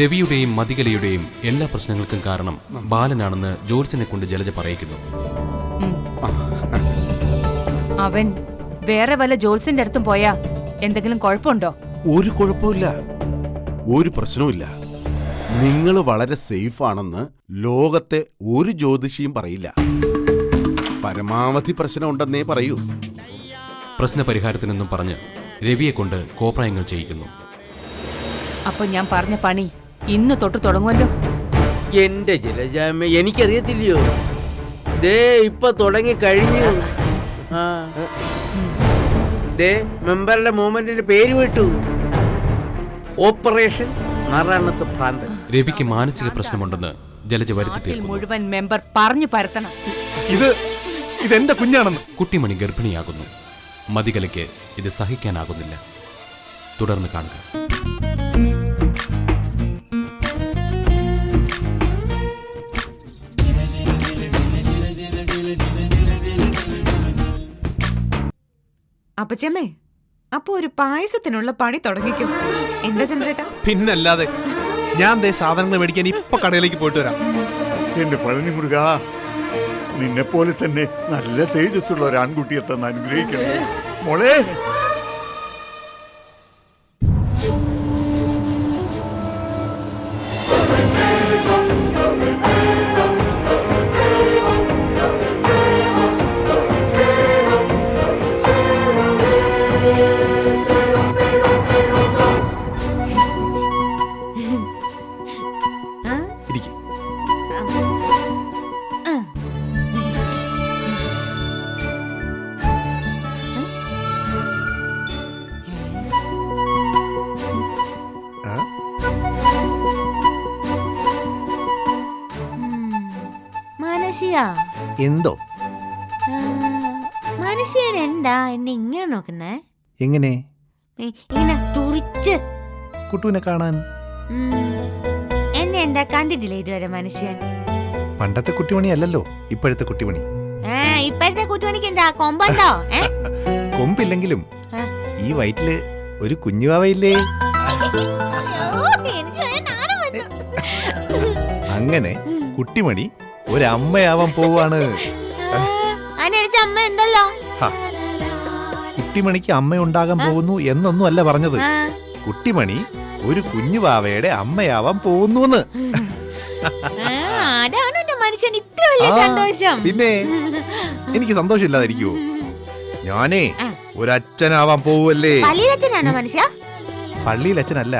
രവിയുടെയും മതികലയുടെയും എല്ലാ പ്രശ്നങ്ങൾക്കും കാരണം ബാലനാണെന്ന് ജോത്സ്യനെ കൊണ്ട് ജലജ പറയിക്കുന്നു. അവൻ വേറെ വല്ല ജോത്സ്യന്റെ അടുത്തും പോയാ എന്തെങ്കിലും കുഴപ്പമുണ്ടോ? ഒരു കുഴപ്പമില്ല, ഒരു പ്രശ്നവുമില്ല. നിങ്ങൾ വളരെ സേഫ് ആണെന്ന് ലോകത്തെ ഒരു ജ്യോതിഷിയും പറയില്ല. പരമാവധി പ്രശ്നമുണ്ടെന്നേ പറയൂ. പ്രശ്നപരിഹാരത്തിനെന്നും പറഞ്ഞ് രവിയെ കൊണ്ട് കോപ്രായങ്ങൾ ചെയ്യിക്കുന്നു. അപ്പൊ ഞാൻ പറഞ്ഞ പണി ഇന്ന് തൊട്ട് തുടങ്ങുമല്ലോ. എന്റെ ജലജാമ, എനിക്കറിയത്തില്ലയോ, ദേ ഇപ്പൊ തുടങ്ങി കഴിഞ്ഞു. ദേ മെമ്പറുടെ മൂവ്മെന്റിന്റെ പേര് വിട്ടു, ഓപ്പറേഷൻ നാരായണത്ത് ഭ്രാന്തൻ. രവിക്ക് മാനസിക പ്രശ്നമുണ്ടെന്ന് ജലജ വരുത്തി തീർക്കുന്നു. മുഴുവൻ മെമ്പർ പറഞ്ഞു പരത്തണം. ഇതെന്റെ കുഞ്ഞാണെന്ന്. കുട്ടിമണി ഗർഭിണിയാകുന്നു. മതികലയ്ക്ക് ഇത് സഹിക്കാനാകുന്നില്ല. തുടർന്ന് കാണുക. അപ്പച്ചമ്മേ, അപ്പൊ ഒരു പായസത്തിനുള്ള പണി തുടങ്ങിക്കും. എന്താ ചന്ദ്രേട്ടാ? പിന്നല്ലാതെ. ഞാൻ ദേ സാധനങ്ങൾ മേടിക്കാൻ ഇപ്പൊ കടയിലേക്ക് പോയിട്ട് വരാം. എന്റെ പഴനി മുരുക, നിന്നെ പോലെ തന്നെ നല്ല തേജസ്സുള്ള ഒരു ആൺകുട്ടിയെ തന്നെ അനുഗ്രഹിക്കണേ മോളെ. എന്തോ മനുഷ്യൻ എന്താ എന്നെ ഇങ്ങനെ നോക്കുന്നേ? എങ്ങനെ? ഇങ്ങനെ തുറിച്ച്. കുട്ടുവിനെ കാണാൻ. എന്നെ എന്താ കണ്ടിട്ടില്ല ഇതുവരെ മനുഷ്യൻ? പണ്ടത്തെ കുട്ടിമണി അല്ലല്ലോ ഇപ്പോഴത്തെ കുട്ടിമണി. ഇപ്പോഴത്തെ കുട്ടിമണിക്ക് എന്താ കൊമ്പുണ്ടോ? കൊമ്പില്ലെങ്കിലും ഈ വയറ്റില് ഒരു കുഞ്ഞുവാവയില്ലേ? അങ്ങനെ കുട്ടിമണി ഒരമ്മയാവാൻ പോവാണ്. കുട്ടിമണിക്ക് അമ്മയുണ്ടാകാൻ പോകുന്നു എന്നൊന്നും അല്ല പറഞ്ഞത്. കുട്ടിമണി ഒരു കുഞ്ഞുവാവയുടെ അമ്മയാവാൻ പോകുന്നു. പിന്നെ എനിക്ക് സന്തോഷമില്ലാതിരിക്കുവോ? ഞാനേ ഒരച്ഛനാവാൻ പോവല്ലേ. പള്ളിയിലച്ഛനല്ല,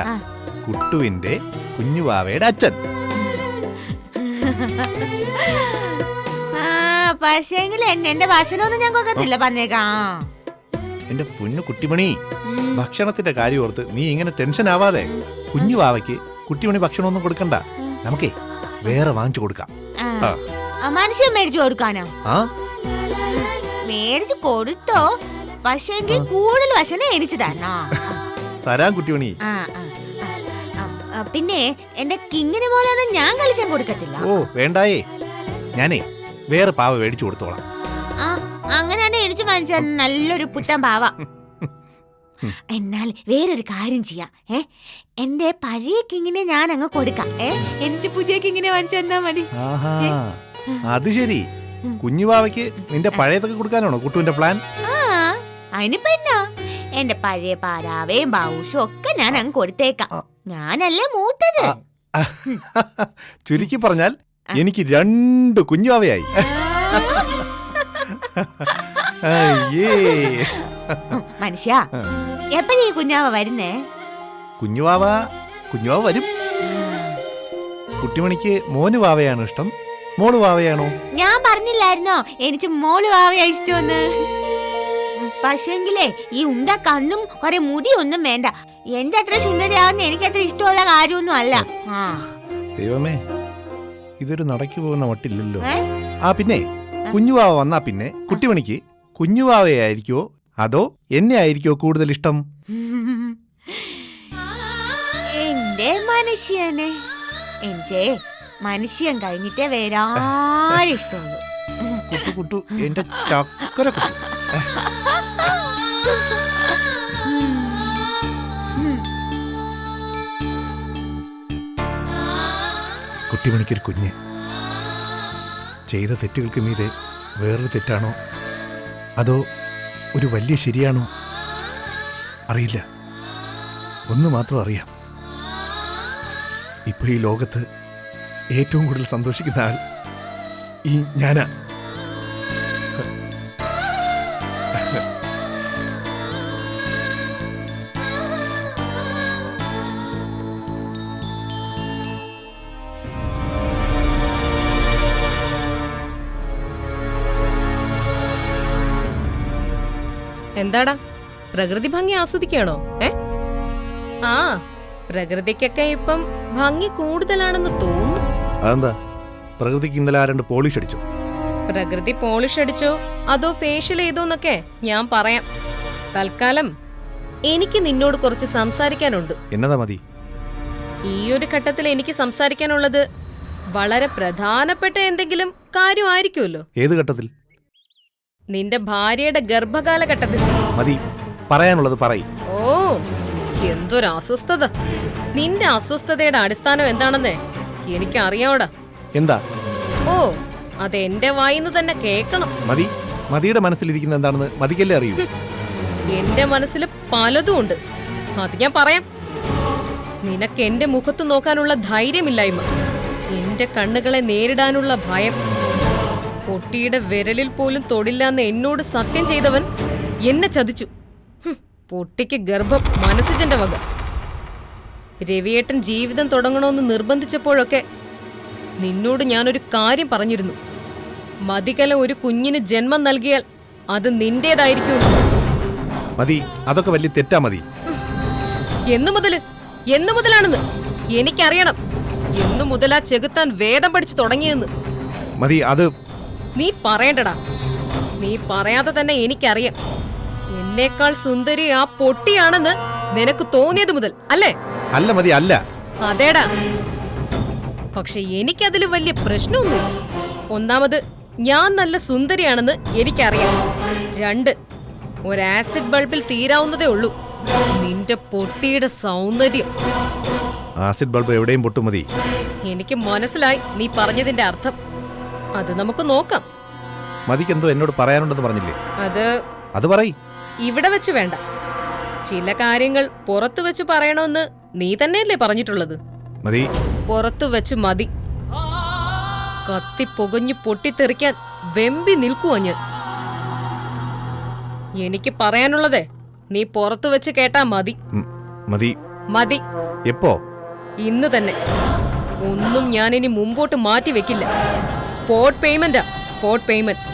കുട്ടുവിന്റെ കുഞ്ഞുവാവയുടെ അച്ഛൻ. എന്റെ ഭക്ഷണമൊന്നും ഞാൻ കൊക്കത്തില്ല, പറഞ്ഞേക്കാ. എന്റെ പൊന്നു കുട്ടിമണി, ഭക്ഷണത്തിന്റെ കാര്യം ഓർത്ത് നീ ഇങ്ങനെ ടെൻഷൻ ആവാതെ. കുഞ്ഞുവാവയ്ക്ക് കുട്ടിമണി ഭക്ഷണമൊന്നും കൊടുക്കണ്ട. നമുക്കേ വേറെ വാങ്ങിച്ചു കൊടുക്കാം. മനുഷ്യൻ മേടിച്ചു കൊടുക്കാനോ? മേടിച്ചു കൊടുത്തോ, പക്ഷേ കൂടുതൽ ഭക്ഷണം എനിക്ക് തരണോ? തരാൻ കുട്ടിമണി. പിന്നെ എന്റെ കിങ്ങിനെ പോലെ ഞാൻ കളിച്ചാൻ കൊടുക്കത്തില്ല. ഓ വേണ്ടായേ, ഞാനേ വേറെ പാവ മേടിച്ചു കൊടുത്തോളാം. അങ്ങനെയാണ് എനിക്ക് മനസ്സിലായി, നല്ലൊരു പുത്തൻ പാവ. എന്നാൽ വേറൊരു കാര്യം ചെയ്യാം. എന്റെ പഴയ കിങ്ങിനെ ഞാൻ അങ്ങ് കൊടുക്കാം. എനിക്ക് പുതിയ കിങ്ങിനെ വാങ്ങിച്ചു തന്നാ മതി. അത് ശരി. കുഞ്ഞുവാവയ്ക്ക് നിന്റെ പഴയതൊക്കെ കൊടുക്കാനാണോ കുട്ടുവിന്റെ പ്ലാൻ? അതിനിപ്പോ എന്നാ, എന്റെ പഴയ പാരാവയും ബാവുഷും ഒക്കെ ഞാൻ അങ്ങ് കൊടുത്തേക്കാം. ഞാനല്ലേ മൂത്തത്. ചുരുക്കി പറഞ്ഞാൽ എനിക്ക് 2 കുഞ്ഞുവാവയായി. മനുഷ്യ, എപ്പോഴീ കുഞ്ഞാവ വരുന്നേ? കുഞ്ഞുവാവ വരും. കുട്ടിമണിക്ക് മോന് വാവയാണോ ഇഷ്ടം, മോള് വാവയാണോ? ഞാൻ പറഞ്ഞില്ലായിരുന്നോ എനിക്ക് മോള് വാവയാ ഇഷ്ടമെന്ന്? പക്ഷെങ്കിലേ ഈ ഉണ്ട കണ്ണും കുറെ മുടിയൊന്നും വേണ്ട. എന്റെ അത്ര സുന്ദരിയാവുന്ന എനിക്കത്ര ഇഷ്ടമുള്ള കാര്യമൊന്നും അല്ല. ദൈവമേ, ഇതൊരു നടക്കി പോകുന്ന മട്ടില്ലല്ലോ. പിന്നെ കുഞ്ഞുവാവ വന്നാ പിന്നെ കുട്ടിമണിക്ക് കുഞ്ഞുവാവയായിരിക്കോ അതോ എന്നെ ആയിരിക്കോ കൂടുതൽ ഇഷ്ടം? എന്റെ മനുഷ്യനെ എനിക്ക് മനുഷ്യൻ കഴിഞ്ഞിട്ടേ വേറാരും ഇഷ്ടമുള്ളൂ. കുട്ടു കുട്ടു എന്റെ ചക്കര കുട്ടു. കുട്ടിമണിക്കൊരു കുഞ്ഞ്. ചെയ്ത തെറ്റുകൾക്ക് മീതെ വേറൊരു തെറ്റാണോ അതോ ഒരു വലിയ ശരിയാണോ അറിയില്ല. ഒന്ന് മാത്രം അറിയാം, ഇപ്പൊ ഈ ലോകത്ത് ഏറ്റവും കൂടുതൽ സന്തോഷിക്കുന്ന ആൾ ഈ ഞാനാ. എന്താടാ പ്രകൃതി ഭംഗി ആസ്വദിക്കുകയാണോ? ആ, പ്രകൃതിക്കൊക്കെ ഇപ്പം ഭംഗി കൂടുതലാണെന്ന് തോന്നുന്നു. അതെന്താ, പ്രകൃതിക്ക് ഇന്നലെ ആരണ്ട് പോളിഷ് അടിച്ചോ? പ്രകൃതി പോളിഷ് അടിച്ചോ അതോ ഫേഷ്യൽ ചെയ്തോന്നൊക്കെ ഞാൻ പറയാം. തൽക്കാലം എനിക്ക് നിന്നോട് കുറച്ച് സംസാരിക്കാനുണ്ട്. എന്നതാ മതി? ഈ ഒരു ഘട്ടത്തിൽ എനിക്ക് സംസാരിക്കാനുള്ളത് വളരെ പ്രധാനപ്പെട്ട എന്തെങ്കിലും കാര്യമായിരിക്കുമല്ലോ. ഏത് ഘട്ടത്തിൽ? നിന്റെ ഭാര്യയുടെ ഗർഭകാലഘട്ടത്തിൽ. മതി, പറയാനുള്ളത് പറയ്. ഓ, എന്തൊരു അസ്വസ്ഥത. നിന്റെ അസ്വസ്ഥതയുടെ അടിസ്ഥാനം എന്താണെന്ന് എനിക്കറിയാവടാ. എന്താ? ഓ, അതെന്റെ വായിന്ന് തന്നെ കേക്കണം. മതി, മതിയുടെ മനസ്സിലിരിക്കുന്ന എന്താണെന്ന് മതിക്കല്ലേ അറിയൂ. എന്റെ മനസ്സിൽ പലതും ഉണ്ട്, അത് ഞാൻ പറയാം. നിനക്ക് എന്റെ മുഖത്ത് നോക്കാനുള്ള ധൈര്യമില്ലായ്മ, എന്റെ കണ്ണുകളെ നേരിടാനുള്ള ഭയം, പൊട്ടിയുടെ വിരലിൽ പോലും തൊടില്ലാന്ന് എന്നോട് സത്യം ചെയ്തവൻ എന്നെ ചതിച്ചു. പൊട്ടിക്ക് ഗർഭം മനസ്സിജന്റെ വക. രവിയേട്ടൻ ജീവിതം തുടങ്ങണമെന്ന് നിർബന്ധിച്ചപ്പോഴൊക്കെ നിന്നോട് ഞാനൊരു കാര്യം പറഞ്ഞിരുന്നു. മതികല ഒരു കുഞ്ഞിന് ജന്മം നൽകിയാൽ അത് നിന്റേതായിരിക്കും. മതി, അതൊക്കെ വലിയ തെറ്റാ. മതി. എന്നു മുതലാണെന്ന് എനിക്കറിയണം. എന്നു മുതലാ ചെകുത്താൻ വേദം പഠിച്ചു തുടങ്ങിയെന്ന്. മതി, അത് നീ പറയണ്ടടാ. നീ പറയാതെ തന്നെ എനിക്കറിയാം. എന്നേക്കാൾ സുന്ദരി ആ പൊട്ടിയാണെന്ന് നിനക്ക് തോന്നിയത് മുതൽ അല്ലേ? അല്ല മതി, അല്ല. അതേടാ. പക്ഷെ എനിക്കതിൽ വലിയ പ്രശ്നമൊന്നുമില്ല. ഒന്നാമത് ഞാൻ നല്ല സുന്ദരിയാണെന്ന് എനിക്കറിയാം. 2, ഒരു ആസിഡ് ബൾബിൽ തീരാവുന്നതേ ഉള്ളൂ നിന്റെ പൊട്ടിയുടെ സൗന്ദര്യം. ആസിഡ് ബൾബ് എവിടെയും പൊട്ടും. മതി. എനിക്ക് മനസ്സിലായി നീ പറഞ്ഞതിന്റെ അർത്ഥം. അത് നമുക്ക് നോക്കാം. മതിക്കെന്തോ എന്നോട് പറയാനുണ്ടെന്ന് പറഞ്ഞില്ലേ? അത് പറയ്. ഇവിടെ വെച്ച് വേണ്ട. ചില കാര്യങ്ങൾ പുറത്തു വെച്ച് പറയണമെന്ന് നീ തന്നെയല്ലേ പറഞ്ഞിട്ടുള്ളത്? മതി. പുറത്തു വെച്ച് മതി. കത്തി പുകഞ്ഞു പൊട്ടിത്തെറിക്കാൻ വെമ്പി നിൽക്കുവാ ഞാൻ. എനിക്ക് പറയാനുള്ളത് നീ പുറത്തു വെച്ച് കേട്ടാ മതി. മതി. മതി. എപ്പോ? ഇന്ന് തന്നെ. ഒന്നും ഞാനിനി മുമ്പോട്ട് മാറ്റി വെക്കില്ല. സ്പോട്ട് പേയ്മെന്റാ, സ്പോട്ട് പേയ്മെന്റ്.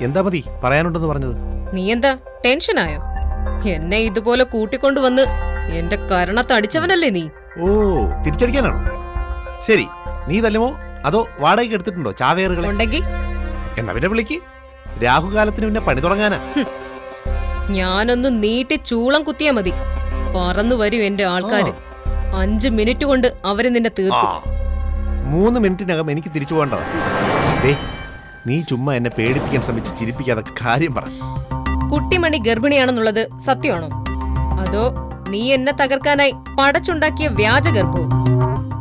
എന്താ മതി പറയാനുണ്ടെന്ന് പറഞ്ഞത്? നീ എന്താ ടെൻഷനായോ? എന്നെ ഇതുപോലെ കൂട്ടിക്കൊണ്ടുവന്ന് എന്റെ കരണത്തടിച്ചവനല്ലേ നീ? ഓ, തിരിച്ചടിക്കാനാണോ? ശരി, നീ തല്ലുമോ അതോ വാടകയ്ക്ക് എടുത്തിട്ടുണ്ടോ ചാവേറുകളെ? ഉണ്ടെങ്കി എന്നാ പിന്നെ വിളിക്ക്. രാഹുകാലത്തിന് പിന്നെ പണി തുടങ്ങാനാ. ഞാനൊന്ന് നീട്ടി ചൂളം കുത്തിയാ മതി. പറന്നു വരും എന്റെ ആൾക്കാര്. 5 മിനിറ്റ് കൊണ്ട് അവര് നിന്നെ തീർക്കും. 3 മിനിറ്റിനകം എനിക്ക് തിരിച്ചു പോകേണ്ടതാ. നീ ചുമ്മാ എന്നെ പേടിപ്പിക്കാൻ ശ്രമിച്ച് ചിരിപ്പിക്കാതെ കാര്യം പറ. കുട്ടിമണി ഗർഭിണിയാണെന്നുള്ളത് സത്യമാണോ? അതോ നീ എന്നെ തകർക്കാനായി പടച്ചുണ്ടാക്കിയ വ്യാജഗർഭവും?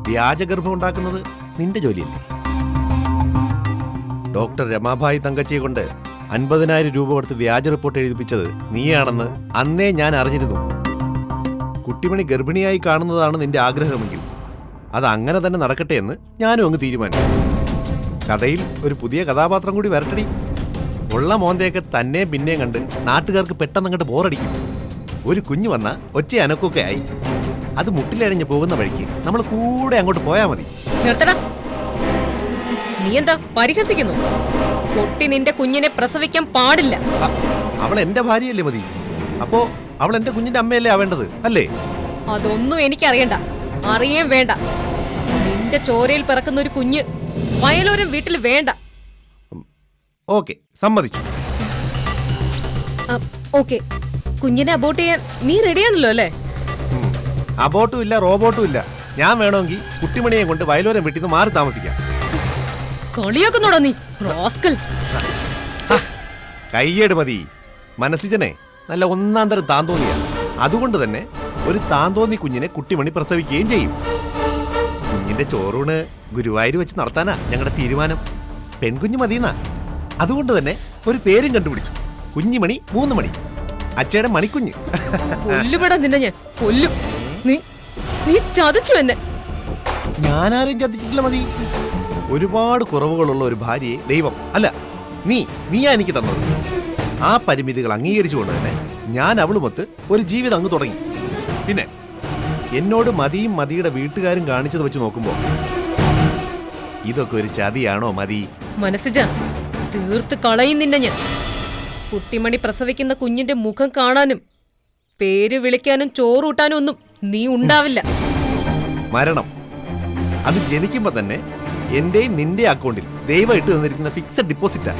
വ്യാജഗർഭം ഉണ്ടാക്കുന്നത് നിന്റെ ജോലിയല്ലേ? ഡോക്ടർ രമാഭായി തങ്കച്ചിയെ കൊണ്ട് 50,000 രൂപ കൊടുത്ത് വ്യാജ റിപ്പോർട്ട് എഴുതിപ്പിച്ചത് നീയാണെന്ന് അന്നേ ഞാൻ അറിഞ്ഞിരുന്നു. കുട്ടിമണി ഗർഭിണിയായി കാണുന്നതാണ് നിന്റെ ആഗ്രഹമെങ്കിൽ അത് അങ്ങനെ തന്നെ നടക്കട്ടെ എന്ന് ഞാനും അങ്ങ് തീരുമാനിച്ചു. കഥയിൽ ഒരു പുതിയ കഥാപാത്രം കൂടി വരട്ടടി. ഉള്ള മോന്തയൊക്കെ തന്നെ പിന്നെയും കണ്ട് നാട്ടുകാർക്ക് പെട്ടെന്ന് അങ്ങോട്ട് ബോറടിക്കും. ഒരു കുഞ്ഞു വന്ന ഒച്ച അനക്കൊക്കെ ആയി അത് മുട്ടിലഴിഞ്ഞ് പോകുന്ന വഴിക്ക് നമ്മൾ കൂടെ അങ്ങോട്ട് പോയാ മതി. നിർത്തടാ. നീ എന്താ പരിഹസിക്കുന്നു? കുട്ടി നിന്റെ കുഞ്ഞിനെ പ്രസവിക്കാൻ പാടില്ല. അവൾ എന്റെ ഭാര്യയല്ലേ മതി. അപ്പോ അവൾ എന്റെ കുഞ്ഞിന്റെ അമ്മയല്ലേ ആവേണ്ടത് അല്ലേ? അതൊന്നും എനിക്കറിയണ്ട, അറിയാൻ വേണ്ട. നിന്റെ ചോരയിൽ പിറക്കുന്ന ഒരു കുഞ്ഞ് വയലോരം വീട്ടിൽ വേണ്ട. ഓക്കെ, സമ്മതിച്ചു. ഓക്കെ, കുഞ്ഞിനെ അബോട്ട് ചെയ്യാൻ നീ റെഡിയാണല്ലോ അല്ലേ? അബോട്ടും ഇല്ല റോബോട്ടും ഇല്ല. ഞാൻ വേണമെങ്കിൽ കുട്ടിമണിയെ കൊണ്ട് വയലോരം വീട്ടിൽ നിന്ന് മാറി താമസിക്കാം. കളിയാക്കുന്നുടോ നീ റോസ്കൽ? കയ്യേട് മതി. മനസ്സിജനെ നല്ല ഒന്നാം തരം താന്തോന്നിയാ. അതുകൊണ്ട് തന്നെ ഒരു താന്തോന്നി കുഞ്ഞിനെ കുട്ടിമണി പ്രസവിക്കുകയും ചെയ്യും. കുഞ്ഞിന്റെ ചോറൂണ് ഗുരുവായൂർ വെച്ച് നടത്താനാ ഞങ്ങളുടെ തീരുമാനം. പെൺകുഞ്ഞു മതിയെന്നാ. അതുകൊണ്ട് തന്നെ ഒരു പേരും കണ്ടുപിടിച്ചു, കുഞ്ഞിമണി 3 മണി. അച്ഛയുടെ മണിക്കുഞ്ഞ്. കൊല്ലുപെടാ നിന്നെ ഞാൻ, കൊല്ലും. നീ ചതിച്ചു എന്നെ. ഞാനാരും ചതിച്ചിട്ടില്ല മതി. ഒരുപാട് കുറവുകളുള്ള ഒരു ഭാര്യയെ ദൈവം അല്ല നീയാ എനിക്ക് തന്നത്. ആ പരിമിതികൾ അംഗീകരിച്ചുകൊണ്ട് തന്നെ ഞാൻ അവളുമൊത്ത് ഒരു ജീവിതം അങ്ങ് തുടങ്ങി. പിന്നെ എന്നോട് മതിയും മതിയുടെ വീട്ടുകാരും കാണിച്ചത് വെച്ച് നോക്കുമ്പോ ഇതൊക്കെ ഒരു ചതിയാണോ മതി? മനസ്സിജ, തീർത്ത് കളയും നിന്നെ ഞാൻ. കുട്ടിമണി പ്രസവിക്കുന്ന കുഞ്ഞിന്റെ മുഖം കാണാനും പേര് വിളിക്കാനും ചോറൂട്ടാനും ഒന്നും നീ ഉണ്ടാവില്ല. മരണം അത് ജനിക്കുമ്പോ തന്നെ എന്റെയും നിന്റെ അക്കൗണ്ടിൽ ദൈവം ഇട്ട് തന്നിരിക്കുന്ന ഫിക്സഡ് ഡിപ്പോസിറ്റാ.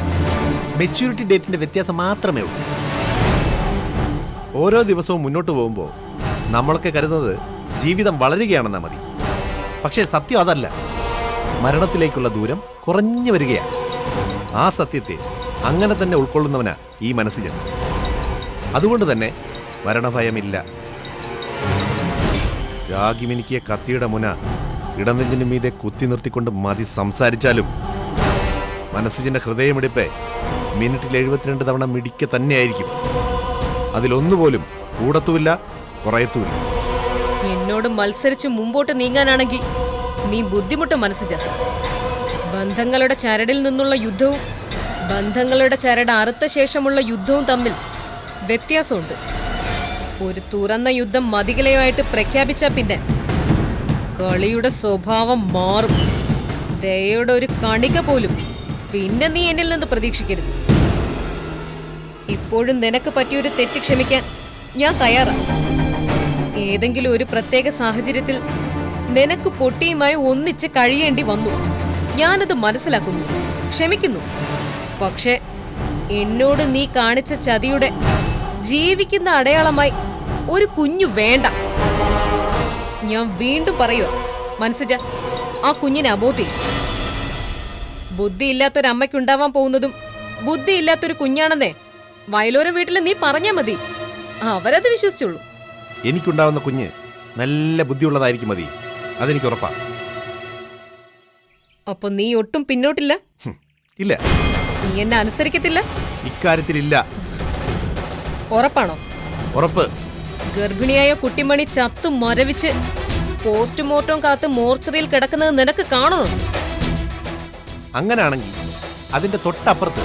മെച്യൂരിറ്റി ഡേറ്റിന്റെ വ്യത്യാസം മാത്രമേ ഉള്ളൂ. ഓരോ ദിവസവും മുന്നോട്ട് പോകുമ്പോൾ നമ്മളൊക്കെ കരുതുന്നത് ജീവിതം വളരുകയാണെന്നാ മതി. പക്ഷേ സത്യം അതല്ല. മരണത്തിലേക്കുള്ള ദൂരം കുറഞ്ഞു വരികയാണ്. ആ സത്യത്തെ അങ്ങനെ തന്നെ ഉൾക്കൊള്ളുന്നവനാ ഈ മനസ്സിജൻ. അതുകൊണ്ട് തന്നെ മരണഭയമില്ല. രാഗിമിനിക്കിയ കത്തിയുടെ മുന ഇടനെഞ്ചിന് മീതെ കുത്തി നിർത്തിക്കൊണ്ട് മതി സംസാരിച്ചാലും മനസ്സിജന്റെ ഹൃദയമിടിപ്പ് മിനിറ്റിൽ 72 തവണ മിടിക്ക തന്നെയായിരിക്കും. അതിലൊന്നുപോലും കൂടത്തുമില്ല കുറയത്തുമില്ല. എന്നോട് മത്സരിച്ച് മുമ്പോട്ട് നീങ്ങാനാണെങ്കിൽ നീ ബുദ്ധിമുട്ട് മനസ്സിജ. ബന്ധങ്ങളുടെ ചരടിൽ നിന്നുള്ള യുദ്ധവും ബന്ധങ്ങളുടെ ചരട് അറുത്ത ശേഷമുള്ള യുദ്ധവും തമ്മിൽ വ്യത്യാസമുണ്ട്. ഒരു തുറന്ന യുദ്ധം മതികലയുമായിട്ട് പ്രഖ്യാപിച്ച പിന്നെ കളിയുടെ സ്വഭാവം മാറും. ദയയുടെ ഒരു കണിക പോലും പിന്നെ നീ എന്നിൽ നിന്ന് പ്രതീക്ഷിക്കരുത്. ഇപ്പോഴും നിനക്ക് പറ്റിയൊരു തെറ്റ് ക്ഷമിക്കാൻ ഞാൻ തയ്യാറാണ്. ഏതെങ്കിലും ഒരു പ്രത്യേക സാഹചര്യത്തിൽ നിനക്ക് പൊട്ടിയുമായി ഒന്നിച്ച് കഴിയേണ്ടി വന്നു. ഞാനത് മനസ്സിലാക്കുന്നു, ക്ഷമിക്കുന്നു. പക്ഷെ എന്നോട് നീ കാണിച്ച ചതിയുടെ ജീവിക്കുന്ന അടയാളമായി ഒരു കുഞ്ഞു വേണ്ട. ഞാൻ വീണ്ടും പറയുക മനസ്സിജ, ആ കുഞ്ഞിനെ അബോട്ട് ചെയ്യും. ബുദ്ധിയില്ലാത്തൊരമ്മയ്ക്കുണ്ടാവാൻ പോകുന്നതും ബുദ്ധിയില്ലാത്തൊരു കുഞ്ഞാണെന്നേ വയലോരം വീട്ടിൽ നീ പറഞ്ഞാ മതി. അവരത് വിശ്വസിച്ചോളൂ. എനിക്കുണ്ടാവുന്ന കുഞ്ഞ് നല്ല ബുദ്ധിയുള്ളതായിരിക്കും മതി. അതെനിക്ക് ഉറപ്പാ. അപ്പൊ നീ ഒട്ടും പിന്നോട്ടില്ല? ഇല്ല. നീ എന്നെ അനുസരിക്കത്തില്ല? ഇക്കാര്യത്തിലില്ല. ഉറപ്പാണോ? ഉറപ്പ്. ഗർഭിണിയായ കുട്ടിമണി ചത്തു മരവിച്ച് പോസ്റ്റ്മോർട്ടം കാത്ത് മോർച്ചറിയിൽ കിടക്കുന്നത് നിനക്ക് കാണണോ? അങ്ങനാണെങ്കിൽ അതിന്റെ തൊട്ടപ്പുറത്ത്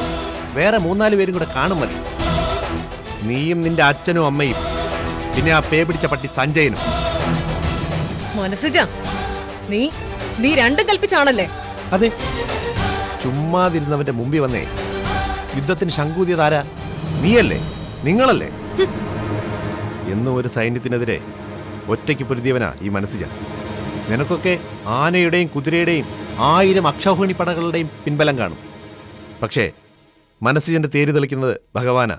വേറെ 3-4 പേരും കൂടെ കാണും മതി. നീയും നിന്റെ അച്ഛനും അമ്മയും പിന്നെ ആ പേ പിടിച്ച പട്ടി സഞ്ജയനും. മനസ്സിജ, നീ രണ്ടും കൽപ്പിച്ചാണല്ലേ? അതെ. ചുമ്മാതിരുന്നവന്റെ മുമ്പിൽ വന്നേ യുദ്ധത്തിന് ശങ്കൂതിയതാരാ? നീയല്ലേ? നിങ്ങളല്ലേ? എന്നും ഒരു സൈന്യത്തിനെതിരെ ഒറ്റയ്ക്ക് പൊരുതിയവനാ ഈ മനസ്സിജൻ. നിനക്കൊക്കെ ആനയുടെയും കുതിരയുടെയും 1000 അക്ഷൗഹിണി പടകളുടെയും പിൻബലം കാണും. പക്ഷേ മനസ്സിജന്റെ തേര് തെളിക്കുന്നത് ഭഗവാനാ.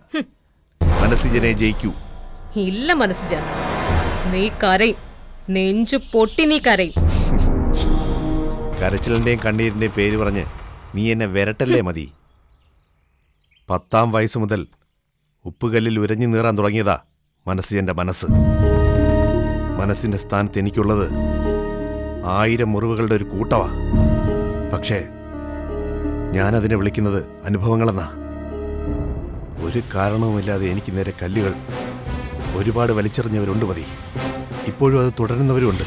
മനസ്സിജനെ ജയിക്കൂ. ഇല്ല മനസ്സിജ, നീ കരയും. നെഞ്ചു പൊട്ടി നീ കരയും. കരച്ചിലിന്റെയും കണ്ണീരിന്റെയും പേര് പറഞ്ഞ് നീ എന്നെ വിരട്ടല്ലേ മതി. 10ാം വയസ്സു മുതൽ ഉപ്പുകല്ലിൽ ഉരഞ്ഞു നീറാൻ തുടങ്ങിയതാ മനസ്സിന്റെ മനസ്സ്. മനസ്സിന്റെ സ്ഥാനത്ത് എനിക്കുള്ളത് 1000 മുറിവുകളുടെ ഒരു കൂട്ടമാ. പക്ഷേ ഞാനതിനെ വിളിക്കുന്നത് അനുഭവങ്ങളെന്നാ. ഒരു കാരണവുമില്ലാതെ എനിക്ക് നേരെ കല്ലുകൾ ഒരുപാട് വലിച്ചെറിഞ്ഞവരുണ്ട് മതി. ഇപ്പോഴും അത് തുടരുന്നവരുമുണ്ട്.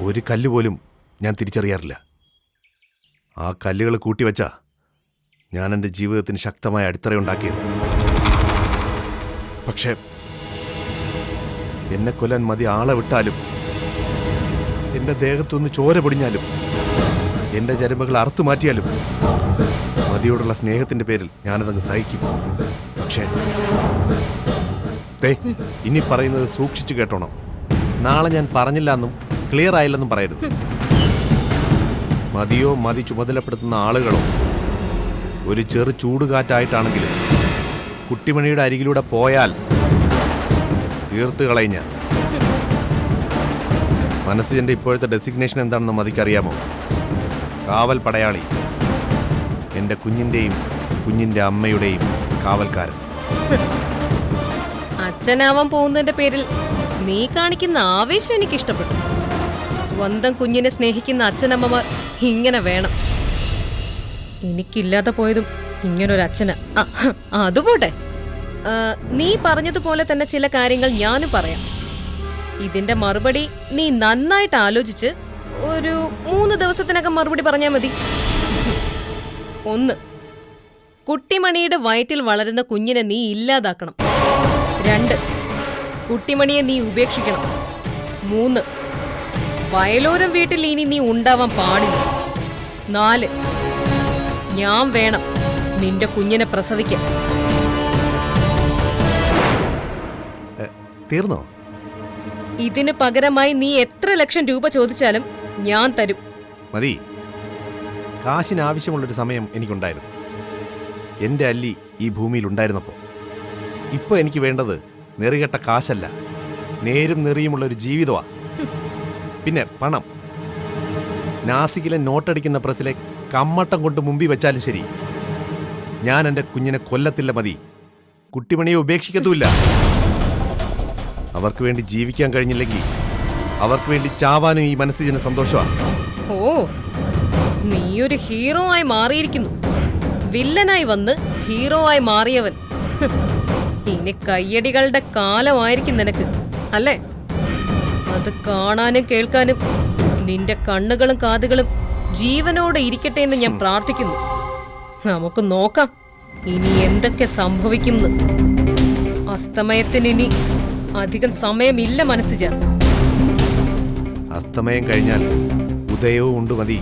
ഒരു കല്ല് പോലും ഞാൻ തിരിച്ചറിയാറില്ല. ആ കല്ലുകൾ കൂട്ടിവെച്ചാ ഞാൻ എൻ്റെ ജീവിതത്തിന് ശക്തമായ അടിത്തറയുണ്ടാക്കിയത്. പക്ഷേ എന്നെ കൊല്ലാൻ മതി ആളെ വിട്ടാലും, എൻ്റെ ദേഹത്തൊന്ന് ചോര പൊടിഞ്ഞാലും, എൻ്റെ ജരമ്പകൾ അറുത്തു മാറ്റിയാലും മതിയോടുള്ള സ്നേഹത്തിൻ്റെ പേരിൽ ഞാനതങ്ങ് സഹിക്കും. പക്ഷേ ഇനി പറയുന്നത് സൂക്ഷിച്ചു കേട്ടോണം. നാളെ ഞാൻ പറഞ്ഞില്ല എന്നും ക്ലിയർ ആയില്ലെന്നും പറയരുത്. മതിയോ മതി ചുമതലപ്പെടുത്തുന്ന ആളുകളോ ഒരു ചെറു ചൂടുകാറ്റായിട്ടാണെങ്കിലും കുട്ടിമണിയുടെ അരികിലൂടെ പോയാൽ തീർത്ത് കളഞ്ഞ. മനസ്സിന്റെ ഇപ്പോഴത്തെ ഡെസിഗ്നേഷൻ എന്താണെന്ന് മതിക്കറിയാമോ? കാവൽ പടയാളി. എൻ്റെ കുഞ്ഞിൻ്റെയും കുഞ്ഞിൻ്റെ അമ്മയുടെയും കാവൽക്കാരൻ. അച്ഛനാവാൻ പോകുന്നതിന്റെ പേരിൽ നീ കാണിക്കുന്ന ആവേശം എനിക്ക് ഇഷ്ടപ്പെട്ടു. സ്വന്തം കുഞ്ഞിനെ സ്നേഹിക്കുന്ന അച്ഛനമ്മമാർ ഇങ്ങനെ വേണം. എനിക്കില്ലാതെ പോയതും ഇങ്ങനൊരു അച്ഛന്. അതുപോട്ടെ, നീ പറഞ്ഞതുപോലെ തന്നെ ചില കാര്യങ്ങൾ ഞാനും പറയാം. ഇതിന്റെ മറുപടി നീ നന്നായിട്ട് ആലോചിച്ച് ഒരു 3 ദിവസത്തിനകം മറുപടി പറഞ്ഞാൽ മതി. 1. കുട്ടിമണിയുടെ വയറ്റിൽ വളരുന്ന കുഞ്ഞിനെ നീ ഇല്ലാതാക്കണം. 2. കുട്ടിമണിയെ നീ ഉപേക്ഷിക്കണം. 3. വയലോരം വീട്ടിൽ ഇനി നീ ഉണ്ടാവാൻ പാടില്ല. 4. ഞാൻ വേണം നിന്റെ കുഞ്ഞിനെ പ്രസവിക്കാൻ. തീർന്നോ? ഇതിന് പകരമായി നീ എത്ര ലക്ഷം രൂപ ചോദിച്ചാലും ഞാൻ തരും. മതി. കാശിന് ആവശ്യമുള്ളൊരു സമയം എനിക്കുണ്ടായിരുന്നു. എൻ്റെ അല്ലി ഈ ഭൂമിയിൽ ഉണ്ടായിരുന്നപ്പോൾ. ഇപ്പോൾ എനിക്ക് വേണ്ടത് നെറികെട്ട കാശല്ല, നേരും നെറിയുമുള്ളൊരു ജീവിതമാണ്. പിന്നെ പണം. നാസിക്കിലെ നോട്ടടിക്കുന്ന പ്രസിലെ കമ്മട്ടം കൊണ്ട് മുമ്പിൽ വെച്ചാലും ശരി, ഞാൻ എൻ്റെ കുഞ്ഞിനെ കൊല്ലത്തില്ല. മതി. കുട്ടിമണിയെ ഉപേക്ഷിക്കത്തുമില്ല. അവർക്ക് വേണ്ടി ജീവിക്കാൻ കഴിഞ്ഞില്ലെങ്കിൽ അവർക്ക് വേണ്ടി ചാവാനും ഈ മനസ്സിന് സന്തോഷമാണ്. ഓ, നീയൊരു ഹീറോ ആയി മാറിയിരിക്കുന്നു. വില്ലനായി വന്ന് ഹീറോ ആയി മാറിയവൻ. ഇനി കയ്യടികളുടെ കാലമായിരിക്കും നിനക്ക്, അല്ലേ? അത് കാണാനും കേൾക്കാനും നിന്റെ കണ്ണുകളും കാതുകളും ജീവനോടെ ഇരിക്കട്ടെ എന്ന് ഞാൻ പ്രാർത്ഥിക്കുന്നു. നമുക്ക് നോക്കാം ഇനി എന്തൊക്കെ സംഭവിക്കുന്നു. അസ്തമയത്തിന് ഇനി അധികം സമയമില്ല മനസ്സിജ. അസ്തമയം കഴിഞ്ഞാൽ ഉദയവും ഉണ്ട്. മതി.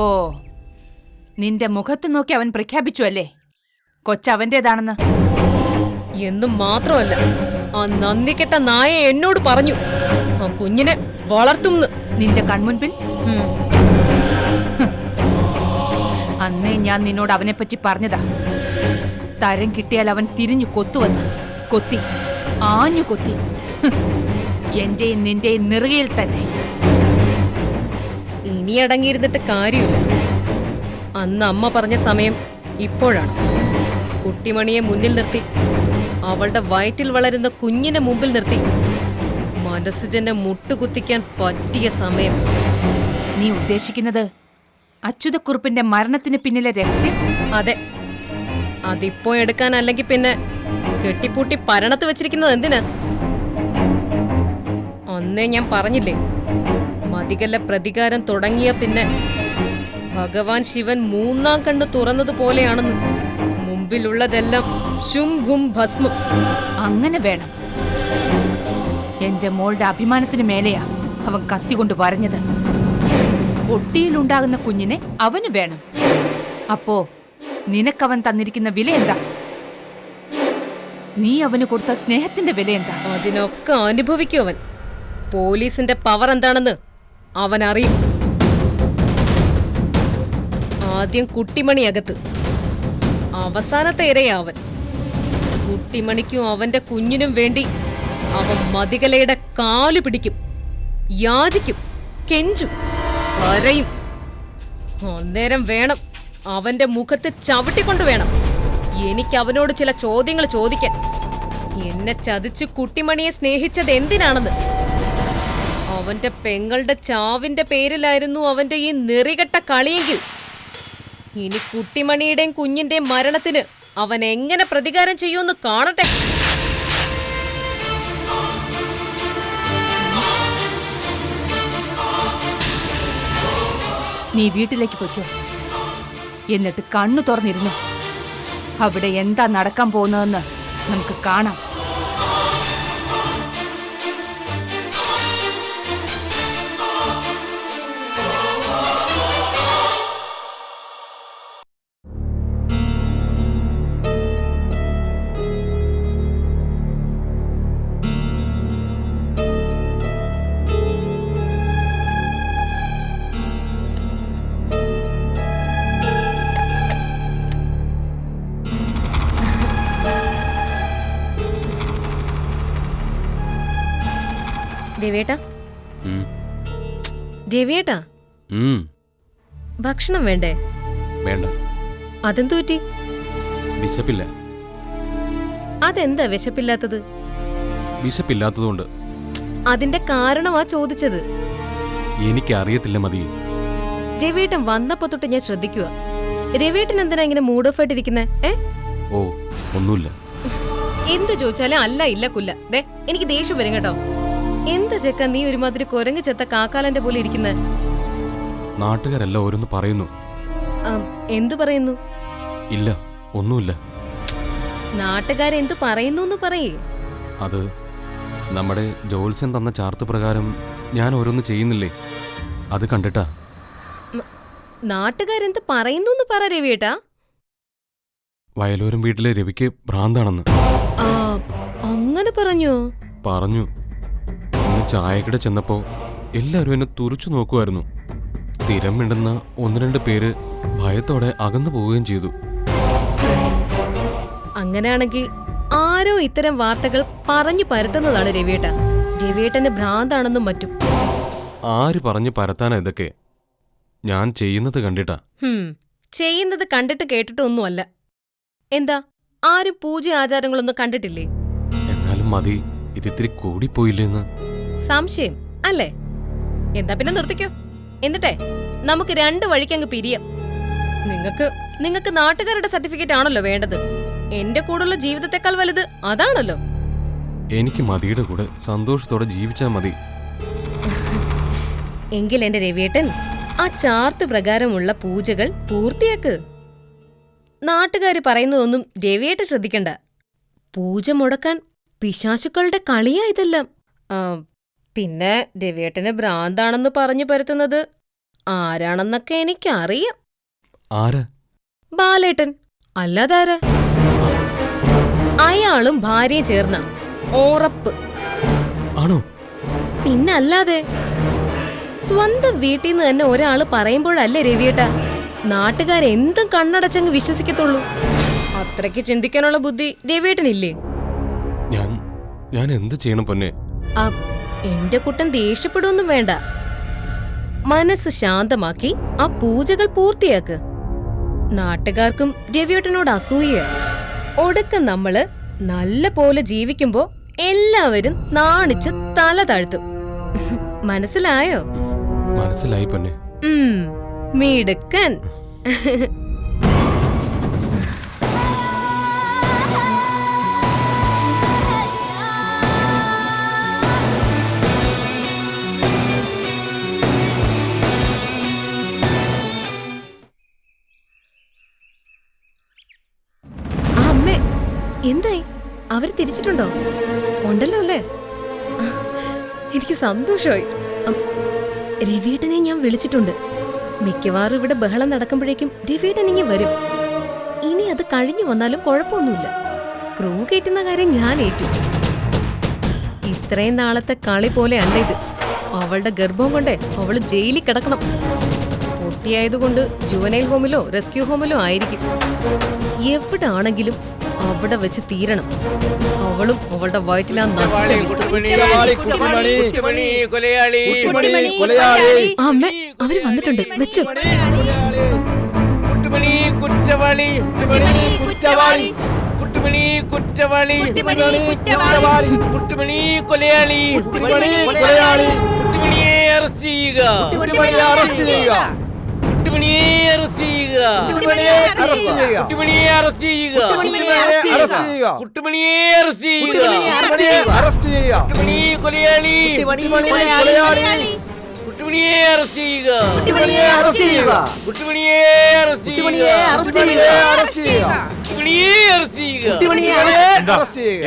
ഓ, നിന്റെ മുഖത്ത് നോക്കി അവൻ പ്രഖ്യാപിച്ചു അല്ലേ കൊച്ചവന്റേതാണെന്ന്? എന്നും മാത്രമല്ല, ആ നന്ദികെട്ട നായ എന്നോട് പറഞ്ഞു ആ കുഞ്ഞിനെ വളർത്തും. നിന്റെ കൺമുൻപിൽ? അന്നേ ഞാൻ നിന്നോട് അവനെപ്പറ്റി പറഞ്ഞതാ. തരം കിട്ടിയാൽ അവൻ തിരിഞ്ഞു കൊത്തുവന്ന്. കൊത്തി, ആഞ്ഞു കൊത്തി. എന്റെയും നിന്റെയും നെറുകയിൽ തന്നെ. ഇനി അടങ്ങിയിരുന്നിട്ട് കാര്യമില്ല. അന്ന് അമ്മ പറഞ്ഞ സമയം ഇപ്പോഴാണ്. കുട്ടിമണിയെ മുന്നിൽ നിർത്തി, അവളുടെ വയറ്റിൽ വളരുന്ന കുഞ്ഞിനെ മുമ്പിൽ നിർത്തി മനസ്സിജനെ മുട്ടുകുത്തിക്കാൻ പറ്റിയ സമയം. നീ ഉദ്ദേശിക്കുന്നത് അച്യുതക്കുറുപ്പിന്റെ മരണത്തിന് പിന്നിലെ രഹസ്യം? അതെ. അതിപ്പോ എടുക്കാൻ, അല്ലെങ്കിൽ പിന്നെ കെട്ടിപ്പൂട്ടി പരണത്ത് വെച്ചിരിക്കുന്നത് എന്തിനാ? അന്നേ ഞാൻ പറഞ്ഞില്ലേ, മതികല്ല പ്രതികാരം തുടങ്ങിയ പിന്നെ ഭഗവാൻ ശിവൻ 3-ാം കണ്ണ് തുറന്നതുപോലെയാണെന്ന്. മുമ്പിലുള്ളതെല്ലാം ശുംഭും ഭസ്മം. അങ്ങനെ വേണം. എന്റെ മോളുടെ അഭിമാനത്തിന് മേലെയാ അവൻ കത്തികൊണ്ട് വരഞ്ഞത്. പൊട്ടിയിലുണ്ടാകുന്ന കുഞ്ഞിനെ അവന് വേണം. അപ്പോ നിനക്കവൻ തന്നിരിക്കുന്ന വില എന്താ? നീ അവന് കൊടുത്ത സ്നേഹത്തിന്റെ വില എന്താ? അതിനൊക്കെ അനുഭവിക്കും അവൻ. പോലീസിന്റെ പവർ എന്താണെന്ന് അവൻ അറിയും. ആദ്യം കുട്ടിമണി അകത്ത്, അവസാനത്തെ ഇരയാവൻ. കുട്ടിമണിക്കും അവന്റെ കുഞ്ഞിനും വേണ്ടി അവൻ മതികലയുടെ കാലു പിടിക്കും, യാചിക്കും, കെഞ്ചും, കരയും. അന്നേരം വേണം അവന്റെ മുഖത്ത് ചവിട്ടിക്കൊണ്ട് വേണം എനിക്ക് അവനോട് ചില ചോദ്യങ്ങൾ ചോദിക്കാൻ. എന്നെ ചതിച്ച് കുട്ടിമണിയെ സ്നേഹിച്ചത് എന്തിനാണെന്ന്. അവന്റെ പെങ്ങളുടെ ചാവിന്റെ പേരിലായിരുന്നു അവന്റെ ഈ നെറികെട്ട കളിയെങ്കിൽ ഇനി കുട്ടിമണിയുടെയും കുഞ്ഞിന്റെയും മരണത്തിന് അവൻ എങ്ങനെ പ്രതികാരം ചെയ്യുമെന്ന് കാണട്ടെ. നീ വീട്ടിലേക്ക് പൊയ്ക്കോ. എന്നിട്ട് കണ്ണു തുറന്നിരുന്നു. അവിടെ എന്താ നടക്കാൻ പോകുന്നതെന്ന് നമുക്ക് കാണാം. രവിയേട്ടാ ഉം, രവിയേട്ടാ ഉം, ഭക്ഷണം വേണ്ടേ? വേണ്ട, അതെന്തു പറ്റി? വിശപ്പില്ല. അതെന്താ വിശപ്പില്ലാത്തത്? വിശപ്പില്ലാത്തതുകൊണ്ട്. അതിന്റെ കാരണമാ ചോദിച്ചത്. എനിക്കറിയത്തില്ല മതി. രവിയേട്ടൻ വന്നപ്പോ തൊട്ട് ഞാൻ ശ്രദ്ധിക്കുക. രവിയേട്ടൻ എന്തിനാ ഇങ്ങനെ മൂഡ് ഓഫ് ആയിട്ടിരിക്കുന്നേ? ഓ, ഒന്നുമില്ല. എന്ത് ചോദിച്ചാലും അല്ല ഇല്ല കുല്ല. ദേ എനിക്ക് ദേഷ്യം വരും കേട്ടോ. എന്താ ചെക്ക നീ ഒരുമാതിരി കുരങ്ങ് ചെത്ത കാക്കാലന്റെ പോലെ ഇരിക്കുന്നെ? നാട്ടുകാരെല്ലാം ഓരോന്ന് പറയുന്നു. എന്തു പറയുന്നു? ഇല്ല, ഒന്നുമില്ല. നാട്ടുകാരെന്തു പറയുന്നു പറയേ. അത് നമ്മുടെ ജോത്സ്യൻ തന്ന ചാർത്ത് പ്രകാരം ഞാൻ ഓരോന്ന് ചെയ്യുന്നില്ലേ, അത് കണ്ടിട്ടാ. നാട്ടുകാരെന്ത് പറയുന്നു പറ രവിയേട്ടാ. വയലോരം വീട്ടിലെ രവിക്ക് ഭ്രാന്താണെന്ന് അങ്ങനെ പറഞ്ഞോ? പറഞ്ഞു. ഇന്ന് ചായക്കട ചെന്നപ്പോ എല്ലാവരും എന്നെ തുറച്ചു നോക്കുമായിരുന്നു. സ്ഥിരം മിണ്ടുന്ന 1-2 പേര് ഭയത്തോടെ അകന്നു പോവുകയും ചെയ്തു. അങ്ങനെയാണെങ്കിൽ ആരോ ഇത്തരം വാർത്തകൾ പറഞ്ഞു പരത്തുന്നതാണ് രവിയേട്ട. രവിയേട്ടന് ഭ്രാന്താണെന്നും മറ്റും. ആര് പറഞ്ഞു പരത്താനാ ഇതൊക്കെ? ഞാൻ ചെയ്യുന്നത് കണ്ടിട്ടാ. ചെയ്യുന്നത് കണ്ടിട്ട് കേട്ടിട്ടൊന്നുമല്ല. എന്താ ആരും പൂജ ആചാരങ്ങളൊന്നും കണ്ടിട്ടില്ലേ? എന്നാലും മതി, ഇതിത്തിരി കൂടിപ്പോയില്ലേന്ന് സംശയം അല്ലേ? എന്താ പിന്നെ നിർത്തിക്കോ. എന്നിട്ടേ നമുക്ക് 2 വഴിക്കങ്ങ് പിരിയാം. നിങ്ങൾക്ക് നാട്ടുകാരുടെ സർട്ടിഫിക്കറ്റ് ആണല്ലോ വേണ്ടത്. എന്റെ കൂടെയുള്ള ജീവിതത്തെക്കാൾ വലുത് അതാണല്ലോ. എനിക്ക് മതിയുടെ കൂടെ സന്തോഷത്തോടെ ജീവിച്ചാ മതി. എങ്കിൽ എന്റെ രവിയേട്ടൻ ആ ചാർത്ത് പ്രകാരമുള്ള പൂജകൾ പൂർത്തിയാക്ക്. നാട്ടുകാര് പറയുന്നതൊന്നും രവിയേട്ടൻ ശ്രദ്ധിക്കണ്ട. പൂജ മുടക്കാൻ പിശാചുക്കളുടെ കളിയാ ഇതെല്ലാം. പിന്നെ രവിയേട്ടന് ഭ്രാന്താണെന്ന് പറഞ്ഞു പരത്തുന്നത് ആരാണെന്നൊക്കെ എനിക്കറിയാം. ആരാ? ബാലേട്ടൻ. അല്ലാതാരാ? അയാളും ഭാര്യയും ചേർന്ന ഉറപ്പ്. ആണോ? പിന്നല്ലാതെ. സ്വന്തം വീട്ടിൽ നിന്ന് തന്നെ ഒരാള് പറയുമ്പോഴല്ലേ രവിയേട്ട നാട്ടുകാരെന്തും കണ്ണടച്ചങ്ങ് വിശ്വസിക്കത്തുള്ളൂ. അത്രയ്ക്ക് ചിന്തിക്കാനുള്ള ബുദ്ധി രവിയേട്ടനില്ലേ? ഞാൻ എന്ത് ചെയ്യണം പൊന്നെ? എന്റെ കുട്ടൻ ദേഷ്യപ്പെടുവൊന്നും വേണ്ട. മനസ്സ് ശാന്തമാക്കി ആ പൂജകൾ പൂർത്തിയാക്ക്. നാട്ടുകാർക്കും രവിയേട്ടനോട് അസൂയ. ഒടുക്കം നമ്മള് നല്ല പോലെ ജീവിക്കുമ്പോ എല്ലാവരും നാണിച്ച് തല താഴ്ത്തും. മനസ്സിലായോ? മനസ്സിലായി പൊന്നെ. മിടുക്കൻ. അമ്മേ, എന്തായി? അവര് തിരിച്ചിട്ടുണ്ടോ? ഉണ്ടല്ലോ അല്ലേ? എനിക്ക് സന്തോഷമായി. രവിയേട്ടനെ ഞാൻ വിളിച്ചിട്ടുണ്ട്. മിക്കവാറും ഇവിടെ ബഹളം നടക്കുമ്പോഴേക്കും രവിയേട്ടൻ ഇങ്ങി വരും. ഇനി അത് കഴിഞ്ഞു വന്നാലും കുഴപ്പമൊന്നുമില്ല. സ്ക്രൂ കയറ്റുന്ന കാര്യം ഞാൻ ഏറ്റു. ഇത്രയും നാളത്തെ കളി പോലെ അല്ല ഇത്. അവളുടെ ഗർഭം കൊണ്ടേ അവള് ജയിലിൽ കിടക്കണം. പൊട്ടിയായതുകൊണ്ട് ജുവനൈൽ ഹോമിലോ റെസ്ക്യൂ ഹോമിലോ ആയിരിക്കും. എവിടെ ആണെങ്കിലും അവിടെ വെച്ച് തീരണം. അവളും അവളുടെ വയറ്റിലാ നശിച്ച അമ്മ. അവര് വന്നിട്ടുണ്ട്. വെച്ചു.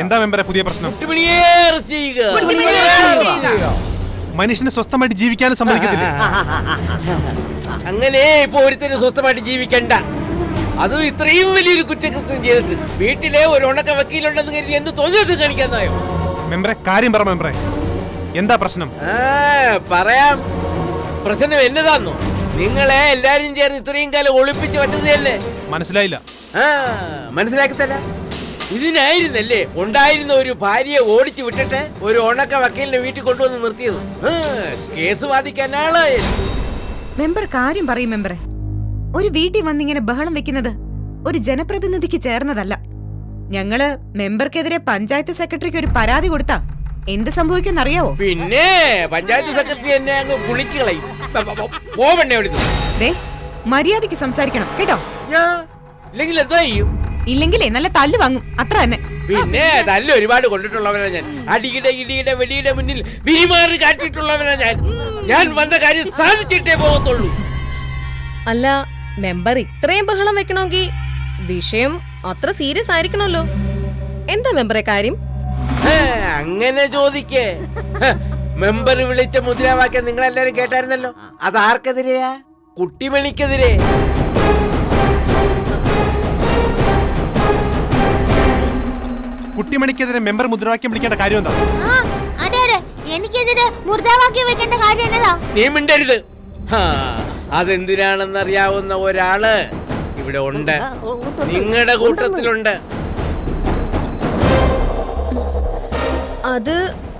എന്താ മെമ്പറെ പുതിയ പ്രശ്നം? മനുഷ്യന് സ്വസ്ഥമായിട്ട് ജീവിക്കാനും സമ്മതിക്കത്തില്ല. അങ്ങനെ ഇപ്പൊ ഒരുത്തരും സ്വസ്ഥമായിട്ട് ജീവിക്കണ്ട. അതും ഇത്രയും വലിയൊരു കുറ്റകൃത്യം ചെയ്തിട്ട് വീട്ടിലെ ഒരു ഉണക്ക വക്കീലുണ്ടെന്ന് കരുതി എന്ത് തോന്നിയത് കാണിക്കാന്നായോ? മെമ്പറെ കാര്യം പറ മെമ്പറെ, എന്താ പ്രശ്നം? പറയാം. പ്രശ്നം എന്നതാന്നോ? നിങ്ങളെ എല്ലാരും ചേർന്ന് ഇത്രയും കാലം ഒളിപ്പിച്ച് വെച്ചത് തന്നെ. മനസ്സിലായില്ല. മനസ്സിലാക്കത്തല്ല. ഇതിനായിരുന്നല്ലേ ഉണ്ടായിരുന്ന ഒരു ഭാര്യയെ ഓടിച്ചു വിട്ടിട്ട് ഒരു ഉണക്ക വക്കീലിന്റെ വീട്ടിൽ കൊണ്ടുവന്ന് നിർത്തിയത്. കേസ് വാദിക്കാൻ ആളായാലും. മെമ്പർ കാര്യം പറയും മെമ്പറെ. ഒരു വീട്ടിൽ വന്നിങ്ങനെ ബഹളം വെക്കുന്നത് ഒരു ജനപ്രതിനിധിക്ക് ചേർന്നതല്ല. ഞങ്ങള് മെമ്പർക്കെതിരെ പഞ്ചായത്ത് സെക്രട്ടറിക്ക് ഒരു പരാതി കൊടുത്താ എന്ത് സംഭവിക്കുമെന്നറിയാവോ? പിന്നെ പഞ്ചായത്ത് സെക്രട്ടറി എന്നെ അങ്ങ് കുളിച്ചു കളയും. പോവണ്ടേ അവിടുന്ന്? ദേ, മര്യാദയ്ക്ക് സംസാരിക്കണം കേട്ടോ. ഇല്ലെങ്കിൽ എന്താ ചെയ്യും? ഇല്ലെങ്കിലേ നല്ല തല്ല് വാങ്ങും, അത്ര തന്നെ. പിന്നെ തല്ല് ഒരുപാട് കൊണ്ടിട്ടുള്ളവനാ ഞാൻ. അടിയുടെ ഇടിയുടെ വെടിയുടെ മുന്നിൽ വിരിമാറി കാട്ടിയിട്ടുള്ളവനാ ഞാൻ. ഞാൻ വന്ന കാര്യം സാധിച്ചിട്ടേ പോകത്തുള്ളൂ. അല്ല, മെമ്പർ ഇത്രയും ബഹളം വെക്കണമെങ്കിൽ വിഷയം അത്ര സീരിയസ് ആയിരിക്കണമല്ലോ. എന്താ മെമ്പറെ കാര്യം? അങ്ങനെ ചോദിക്കേ. മെമ്പർ വിളിച്ച മുദ്രാവാക്യം നിങ്ങളെല്ലാരും കേട്ടായിരുന്നല്ലോ. അത് ആർക്കെതിരെയാ? കുട്ടിമണിക്കെതിരെ. കുട്ടിമണിക്കെതിരെ മെമ്പർ മുദ്രാവാക്യം വിളിക്കേണ്ട കാര്യം എന്താ? എനിക്കെതിരെ മുദ്രാവാക്യം വെക്കേണ്ട കാര്യം എന്നതാ? നീ മിണ്ടരുത്. അതെന്തിനാണെന്നറിയാവുന്ന ഒരാള് ഇവിടെ ഉണ്ട്, നിങ്ങളുടെ കൂട്ടത്തിലുണ്ട്.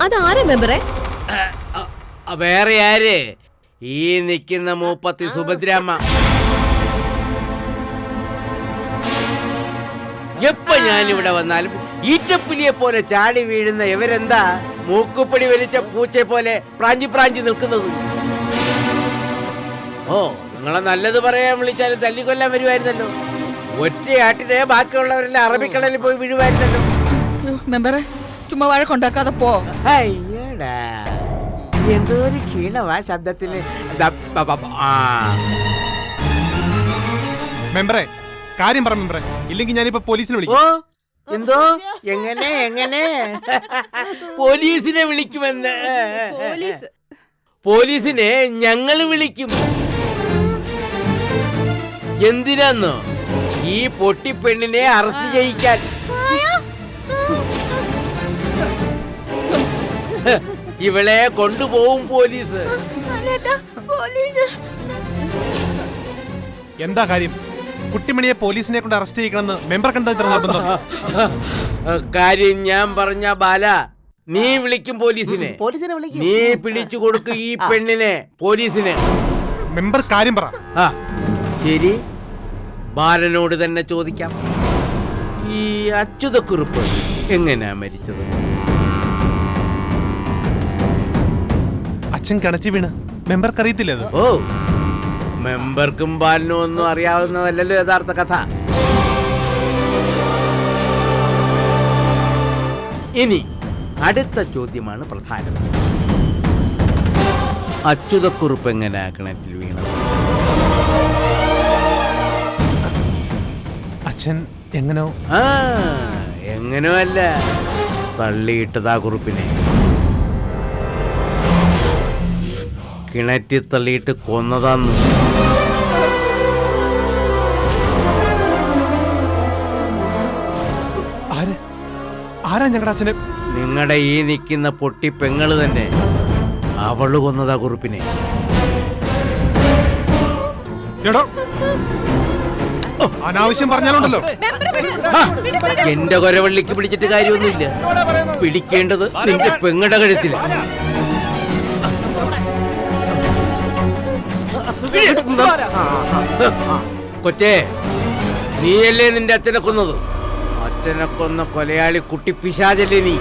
അതാരാ മെമ്പറെ? വേറെ ആര്? ഈ നിൽക്കുന്ന മൂപ്പത്തി സുഭദ്രാമ്മ. എപ്പോ ഞാനിവിടെ വന്നാലും ഈറ്റപ്പുലിയെ പോലെ ചാടി വീഴുന്ന ഇവരെന്താ മൂക്കുപ്പടി വലിച്ച പൂച്ചയെ പോലെ പ്രാഞ്ചി പ്രാഞ്ചി നിൽക്കുന്നത്? ഓ, നിങ്ങളെ നല്ലത് പറയാൻ വിളിച്ചാലും തല്ലിക്കൊല്ലാൻ വരുമായിരുന്നല്ലോ. ഒറ്റയാട്ടിനെ ബാക്കിയുള്ളവരെല്ലാം അറബിക്കടലിൽ പോയി വീഴുമായിരുന്നല്ലോ. മെമ്പറെ, ചുമ്മാ വഴക്കുണ്ടാക്കാതെ പോ. അയ്യടാ, എന്തോ ഒരു ക്ഷീണമാ ശബ്ദത്തിന്. മെമ്പറെ, കാര്യം പറ മെമ്പറെ, ഇല്ലെങ്കിൽ ഞാനിപ്പോ പോലീസിനെ വിളിക്കും. ഓ, എന്തോ എങ്ങനെ എങ്ങനെ പോലീസിനെ വിളിക്കുമെന്ന്? പോലീസിനെ ഞങ്ങൾ വിളിക്കും. എന്തിനാന്നോ? ഈ പൊട്ടിപ്പെണ്ണിനെ അറസ്റ്റ് ചെയ്യിക്കാൻ. ഇവളെ കൊണ്ടുപോകും പോലീസ്. എന്താ കാര്യം? കുട്ടിമണിയെ പോലീസിനെ കൊണ്ട് അറസ്റ്റ് ചെയ്യണമെന്ന് മെമ്പർ കണ്ട നിർബന്ധം? കാര്യം ഞാൻ പറഞ്ഞ ബാല, നീ വിളിക്കും പോലീസിനെ. നീ പിടിച്ചു കൊടുക്കും ഈ പെണ്ണിനെ പോലീസിനെ. മെമ്പർ കാര്യം പറ. ശരി, ബാലനോട് തന്നെ ചോദിക്കാം. ഈ അച്യുതക്കുറുപ്പ് എങ്ങനെയാ മരിച്ചത്? അച്ഛൻ കിണറ്റി വീണ്. മെമ്പർക്ക് അറിയത്തില്ല അത്? ഓ, മെമ്പർക്കും ബാലനും ഒന്നും അറിയാവുന്നതല്ലല്ലോ യഥാർത്ഥ കഥ. ഇനി അടുത്ത ചോദ്യമാണ് പ്രധാനം. അച്യുതക്കുറുപ്പ് എങ്ങനെയാ കിണറ്റിൽ വീണത്? അച്ഛൻ എങ്ങനോ? എങ്ങനോ അല്ല, തള്ളിയിട്ടതാ കുറുപ്പിനെ. കിണറ്റിൽ തള്ളിയിട്ട് കൊന്നതാന്ന്. ആരാ ഞങ്ങളുടെ അച്ഛനെ? നിങ്ങളുടെ ഈ നിൽക്കുന്ന പൊട്ടി പെങ്ങള് തന്നെ. അവള് കൊന്നതാ കുറുപ്പിനെ. അനാവശ്യം പറഞ്ഞാലുണ്ടല്ലോ. എന്റെ കൊരവള്ളിക്ക് പിടിച്ചിട്ട് കാര്യമൊന്നുമില്ല. പിടിക്കേണ്ടത് നിന്റെ പെങ്ങളുടെ കഴുത്തില. കൊച്ചേ, നീയല്ലേ നിന്റെ അച്ഛനെ കൊന്നത്? അച്ഛനെ കൊന്ന കൊലയാളി കുട്ടി പിശാചല്ലേ നീ?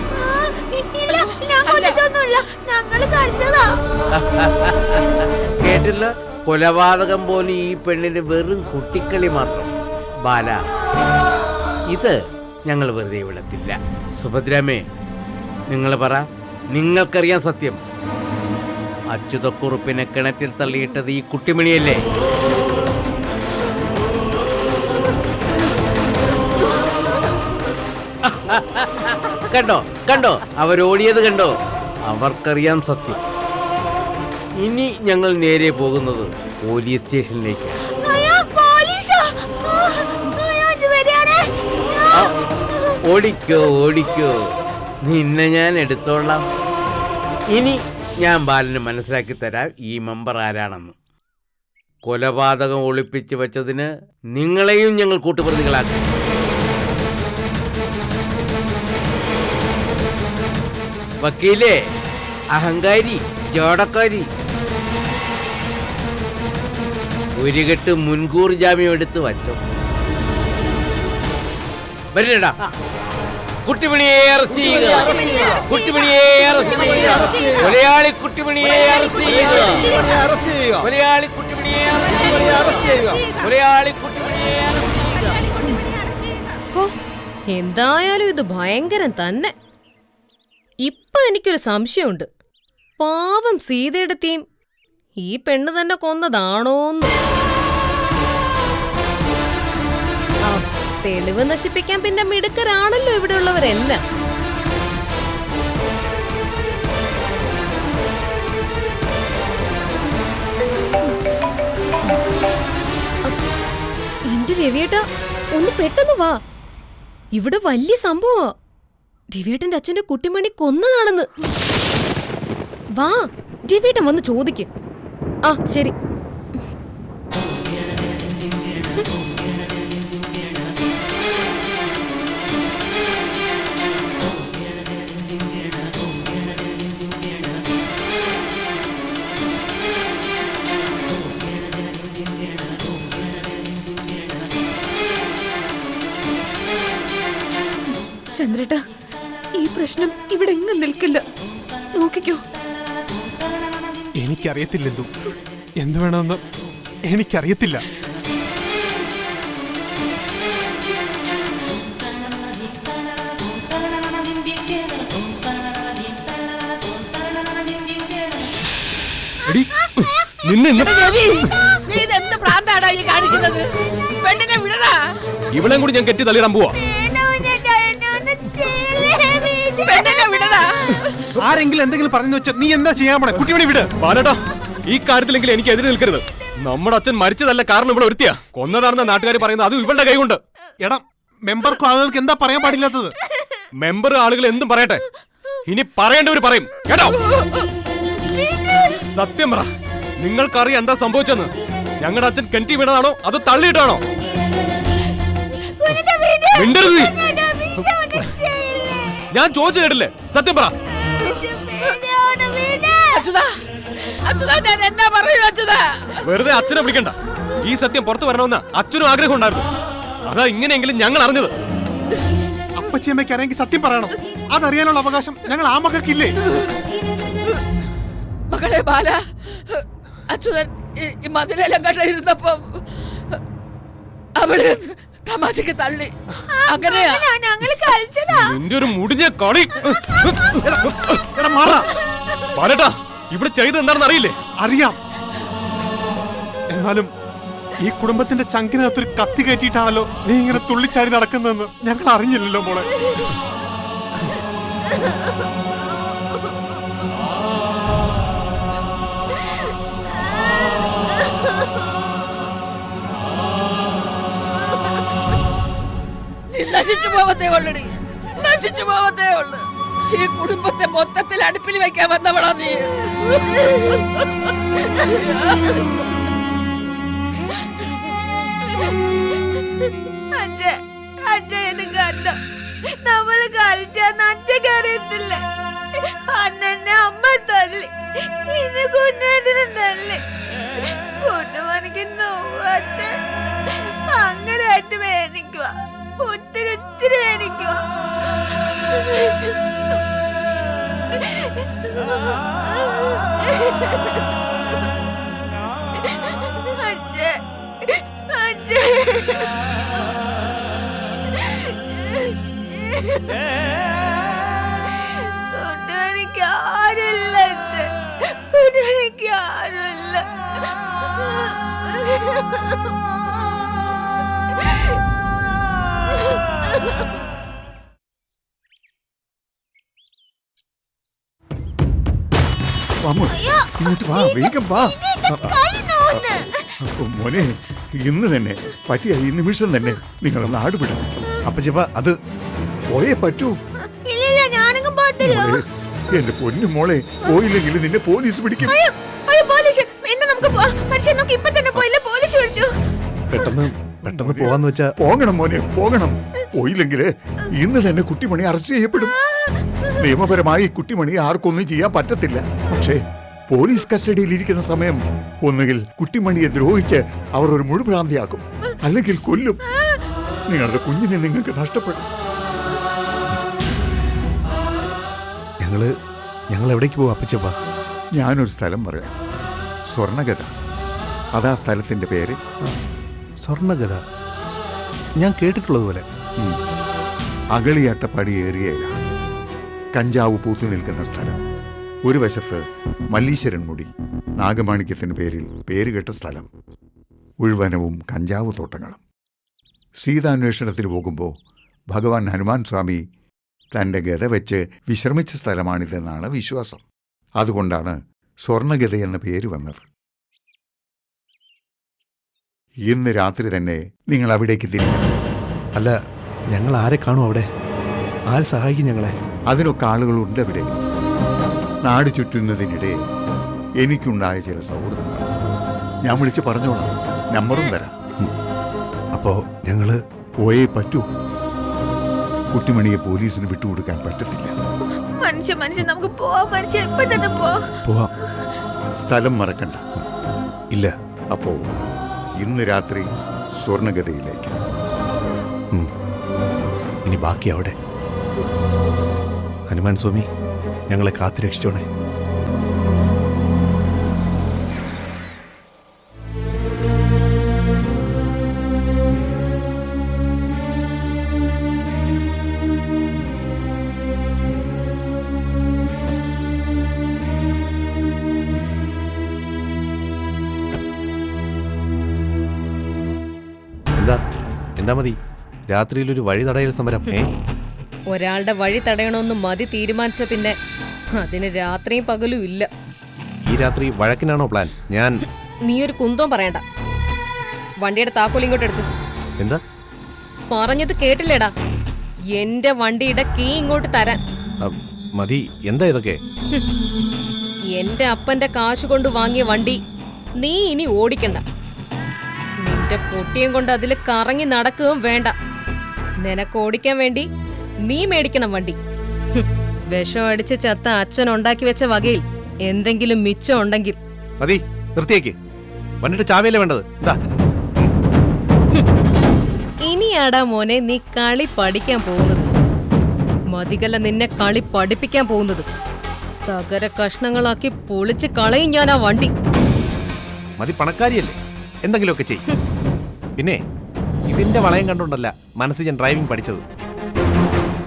കേട്ടില്ല? കൊലപാതകം പോലെ ഈ പെണ്ണിന് വെറും കുട്ടിക്കളി മാത്രം. ബാല, ഇത് ഞങ്ങൾ വെറുതെ വിടത്തില്ല. സുഭദ്രാമേ, നിങ്ങൾ പറ, നിങ്ങൾക്കറിയാം സത്യം. അച്യുതക്കുറുപ്പിനെ കിണറ്റിൽ തള്ളിയിട്ടത് ഈ കുട്ടിമണിയല്ലേ? കണ്ടോ കണ്ടോ, അവരോടിയത് കണ്ടോ? അവർക്കറിയാം സത്യം. ഇനി ഞങ്ങൾ നേരെ പോകുന്നത് പോലീസ് സ്റ്റേഷനിലേക്കാണ്. ഓടിക്കോ ഓടിക്കോ, നിന്നെ ഞാൻ എടുത്തോളാം. ഇനി ഞാൻ ബാലന് മനസ്സിലാക്കി തരാം ഈ മെമ്പർ ആരാണെന്ന്. കൊലപാതകം ഒളിപ്പിച്ച് വെച്ചതിന് നിങ്ങളെയും ഞങ്ങൾ കൂട്ടുപ്രതികളാക്കും. വക്കീലേ, അഹങ്കാരി, ജോടക്കാരി, ഒരു കെട്ട് മുൻകൂർ ജാമ്യം എടുത്ത് വച്ചോ. വരണടാ. കുട്ടിമണിയെ അറസ്റ്റ് ചെയ്യുക. കുട്ടിമണിയെ അറസ്റ്റ് ചെയ്യുക. കൊലയാളി കുട്ടിമണിയെ അറസ്റ്റ് ചെയ്യുക. കൊലയാളി കുട്ടിമണിയെ അറസ്റ്റ് ചെയ്യുക. കൊലയാളി കുട്ടിമണിയെ അറസ്റ്റ് ചെയ്യുക. ഹോ, എന്തായാലും ഇത് ഭയങ്കരം തന്നെ. ഇപ്പൊ എനിക്കൊരു സംശയമുണ്ട്. പാവം സീതയുടെ തീം ഈ പെണ്ണ് തന്നെ കൊന്നതാണോന്ന്. തെളിവ് നശിപ്പിക്കാൻ പിന്നെ മിടുക്കരാണല്ലോ ഇവിടെ ഉള്ളവരെല്ലാം. എന്റെ രവിയേട്ടാ, ഒന്ന് പെട്ടെന്ന് വാ. ഇവിടെ വലിയ സംഭവമാ. രവിയേട്ടന്റെ അച്ഛന്റെ കുട്ടിമണി കൊന്നതാണെന്ന്. വാ, രവിയേട്ടൻ വന്ന് ചോദിക്ക്. ആ ശരി. ചന്ദ്രേട്ടാ, ഈ പ്രശ്നം ഇവിടെ എങ്ങും നിൽക്കില്ല. നോക്കിക്കോ. എനിക്കറിയത്തില്ലെന്തു എന്തു വേണമെന്ന് എനിക്കറിയത്തില്ല. ഇവളെയും കൂടി ഞാൻ കെട്ടി തള്ളിയിടാൻ പോവാ. ആരെങ്കിലും എന്തെങ്കിലും പറഞ്ഞു വെച്ചാൽ നീ എന്താ ചെയ്യാൻ പോണേ? കുട്ടിമണി വിട്. ബാലേട്ടാ, ഈ കാര്യത്തിലെങ്കിലും എനിക്ക് എതിരെ നിൽക്കരുത്. നമ്മുടെ അച്ഛൻ മരിച്ചതല്ല കാരണം ഇവിടെ ഒരുത്തിയാ കൊന്നതാണെന്ന നാട്ടുകാർ പറയുന്നത്. അത് ഇവളുടെ കൈ കൊണ്ട്. എടാ, മെമ്പർക്കും ആളുകൾക്ക് എന്താ പറയാൻ പാടില്ലാത്തത്? മെമ്പർ ആളുകൾ എന്തും പറയട്ടെ, ഇനി പറയേണ്ടവർ പറയും കേട്ടോ. സത്യം പറ, നിങ്ങൾക്കറിയാം എന്താ സംഭവിച്ചെന്ന്? ഞങ്ങളുടെ അച്ഛൻ കിണറ്റി വീണതാണോ അതോ തള്ളിയിട്ടാണോ? മിണ്ടരുത് നീ. ഞാൻ ചോദിച്ചു കേട്ടില്ലേ? സത്യം പറ. വെറുതെ അച്ഛനെ വിളിക്കണ്ട. ഈ സത്യം പുറത്തു വരണമെന്ന് അച്ഛനും ആഗ്രഹം ഉണ്ടായിരുന്നു. അതാ ഇങ്ങനെയെങ്കിലും ഞങ്ങൾ അറിഞ്ഞത്. അപ്പച്ചിയമ്മയ്ക്ക് അറിയെങ്കിൽ സത്യം പറയണം. അതറിയാനുള്ള അവകാശം ഞങ്ങൾ ആ മകൾക്കില്ലേ? മകളെ ബാല, അച്യുതൻ ഈ മതിലെല്ലാം കണ്ടിരുന്നപ്പം അവള് തമാശക്ക് തള്ളി. അങ്ങനെയാ ഞങ്ങള് കളിച്ചതാ. നിന്റെ ഒരു മുടിഞ്ഞ കളി. ബാലേട്ടാ, ഇവിടെ ചെയ്ത് എന്താണെന്ന് അറിയില്ലേ? അറിയാം. എന്നാലും ഈ കുടുംബത്തിന്റെ ചങ്കിനകത്തൊരു കത്തി കയറ്റിയിട്ടാണല്ലോ നീ ഇങ്ങനെ തുള്ളിച്ചാടി നടക്കുന്നതെന്ന് ഞങ്ങൾ അറിഞ്ഞില്ലല്ലോ മോളെ. നശിച്ചു പോവത്തേ ഉള്ളടി, നശിച്ചു പോവത്തേ ഉള്ളു. ഈ കുടുംബത്തെ മൊത്തത്തിൽ അടുപ്പിൽ വെക്കാൻ വന്നവളാ നീ. നമ്മള് കളിച്ചാന്ന് അച്ഛക്ക് അറിയത്തില്ല. അന്നെ അമ്മ തല്ലി, ഇനി കുഞ്ഞേട്ടനും തല്ലി. കുഞ്ഞുമണിക്ക് അച്ഛൻ അങ്ങനെയായിട്ട് വേദനിക്കുക, ഒത്തിരി ഒത്തിരി വേദനിക്കുക. അച്ഛൻ അച്ഛൻ എനിക്ക് ആരുമില്ല അച്ഛൻ, എനിക്ക് ആരുമില്ല. ഇങ്ങോട്ട് വാ, വേഗം വാ. മോനെ, ഇന്ന് തന്നെ പറ്റിയ ഈ നിമിഷം തന്നെ നിങ്ങൾ നാട് വിടണം. അപ്പച്ചിപ്പ അത് പോയേ പറ്റൂ. ഇല്ല, ഞാനങ്ങും പോകത്തില്ല. എന്റെ പൊന്നു മോളെ, പോയില്ലെങ്കിൽ നിന്നെ പോലീസ് പിടിക്കും. നമുക്ക് ഇപ്പൊ തന്നെ പോയില്ല, പോലീസ് വിളിച്ചു. പെട്ടെന്ന് പോവാന്ന് വെച്ചാ പോകണം മോനെ, പോകണം. പോയില്ലെങ്കിൽ ഇന്ന് തന്നെ കുട്ടിമണി അറസ്റ്റ് ചെയ്യപ്പെടും. നിയമപരമായി കുട്ടിമണി ആർക്കൊന്നും ചെയ്യാൻ പറ്റത്തില്ല. പക്ഷേ പോലീസ് കസ്റ്റഡിയിൽ ഇരിക്കുന്ന സമയം ഒന്നുകിൽ കുട്ടിമണിയെ ദ്രോഹിച്ച് അവർ ഒരു മുഴുഭ്രാന്തിയാക്കും, അല്ലെങ്കിൽ കൊല്ലും. നിങ്ങളുടെ കുഞ്ഞിനെ നിങ്ങൾക്ക് നഷ്ടപ്പെടും. ഞങ്ങൾ എവിടേക്ക് പോകും അപ്പച്ചപ്പ? ഞാനൊരു സ്ഥലം പറയാം. സ്വർണഗത. അതാ സ്ഥലത്തിന്റെ പേര്. സ്വർണഗത ഞാൻ കേട്ടിട്ടുള്ളതുപോലെ. അകളിയാട്ടപ്പടി ഏരിയയിലാണ് കഞ്ചാവ് പൂത്തു നിൽക്കുന്ന സ്ഥലം. ഒരു വശത്ത് മല്ലീശ്വരൻ മുടി, നാഗമാണിക്യത്തിന് പേരിൽ പേരുകെട്ട സ്ഥലം. ഉൾവനവും കഞ്ചാവ് തോട്ടങ്ങളും. സീതാന്വേഷണത്തിന് പോകുമ്പോൾ ഭഗവാൻ ഹനുമാൻ സ്വാമി തൻ്റെ ഗത വെച്ച് വിശ്രമിച്ച സ്ഥലമാണിതെന്നാണ് വിശ്വാസം. അതുകൊണ്ടാണ് സ്വർണഗത എന്ന പേര് വന്നത്. ഇന്ന് രാത്രി തന്നെ നിങ്ങൾ അവിടേക്ക് തിരിക്കണം. അല്ല, ഞങ്ങൾ ആരെ കാണും അവിടെ? ആര് സഹായിക്കും ഞങ്ങളെ? അതിനൊക്കെ ആളുകളുണ്ട് അവിടെ. നാട് ചുറ്റുന്നതിനിടെ എനിക്കുണ്ടായ ചില സൗഹൃദങ്ങൾ ഞാൻ വിളിച്ച് പറഞ്ഞോളാം. നമ്പറും തരാം. അപ്പോ ഞങ്ങള് പോയേ പറ്റൂ. കുട്ടിമണിയെ പോലീസിന് വിട്ടുകൊടുക്കാൻ പറ്റത്തില്ല. മനുഷ്യ നമുക്ക് പോവാം. മനുഷ്യ ഇപ്പൊ തന്നെ പോവാം. സ്ഥലം മറക്കണ്ട. ഇല്ല. അപ്പോ ഇന്ന് രാത്രി സ്വർണഗതയിലേക്ക്. ഇനി ബാക്കി അവിടെ. ഹനുമാൻ സ്വാമി ഞങ്ങളെ കാത്തുരക്ഷിച്ചോണേ. എന്താ മതി? രാത്രിയിലൊരു വഴി തടയൽ സമരം. ഒരാളുടെ വഴി തടയണമെന്ന് മതി തീരുമാനിച്ച പിന്നെ അതിന് രാത്രിയും പകലും ഇല്ല. ഈ രാത്രി വഴക്കിനാണോ പ്ലാൻ? നീ ഒരു കുന്തവും പറയണ്ട. വണ്ടിയുടെ താക്കോൽ ഇങ്ങോട്ട് എടുത്ത്. എന്താ പറഞ്ഞത് കേട്ടില്ലേടാ? എന്റെ വണ്ടിയുടെ കീ ഇങ്ങോട്ട് തരാൻ. മതി. എന്താ ഇതൊക്കെ? എന്റെ അപ്പന്റെ കാശ് കൊണ്ട് വാങ്ങിയ വണ്ടി നീ ഇനി ഓടിക്കണ്ട. നിന്റെ പൊട്ടിയും കൊണ്ട് അതിൽ കറങ്ങി നടക്കുകയും വേണ്ട. നിനക്ക് ഓടിക്കാൻ വേണ്ടി നീ മേടിക്കണം വണ്ടി. വിഷം അടിച്ച് ചത്ത അച്ഛൻ ഉണ്ടാക്കി വെച്ച വകയിൽ എന്തെങ്കിലും മിച്ചം ഉണ്ടെങ്കിൽ മതി. നിർത്തിയേക്ക്. വണ്ടിയുടെ ചാവിയല്ലേ വേണ്ടത്? ഇനിയാടാ മോനെ നീ കളി പഠിക്കാൻ പോകുന്നത്. മതികല്ല നിന്നെ കളി പഠിപ്പിക്കാൻ പോകുന്നത്. തകര കഷ്ണങ്ങളാക്കി പൊളിച്ച് കളയും ഞാൻ ആ വണ്ടി. മതി. പണക്കാരിയല്ലേ, എന്തെങ്കിലുമൊക്കെ ചെയ്യും. പിന്നെ ഇതിന്റെ വളയം കണ്ടുകൊണ്ടല്ല മനസ്സ് ഞാൻ ഡ്രൈവിംഗ് പഠിച്ചത്.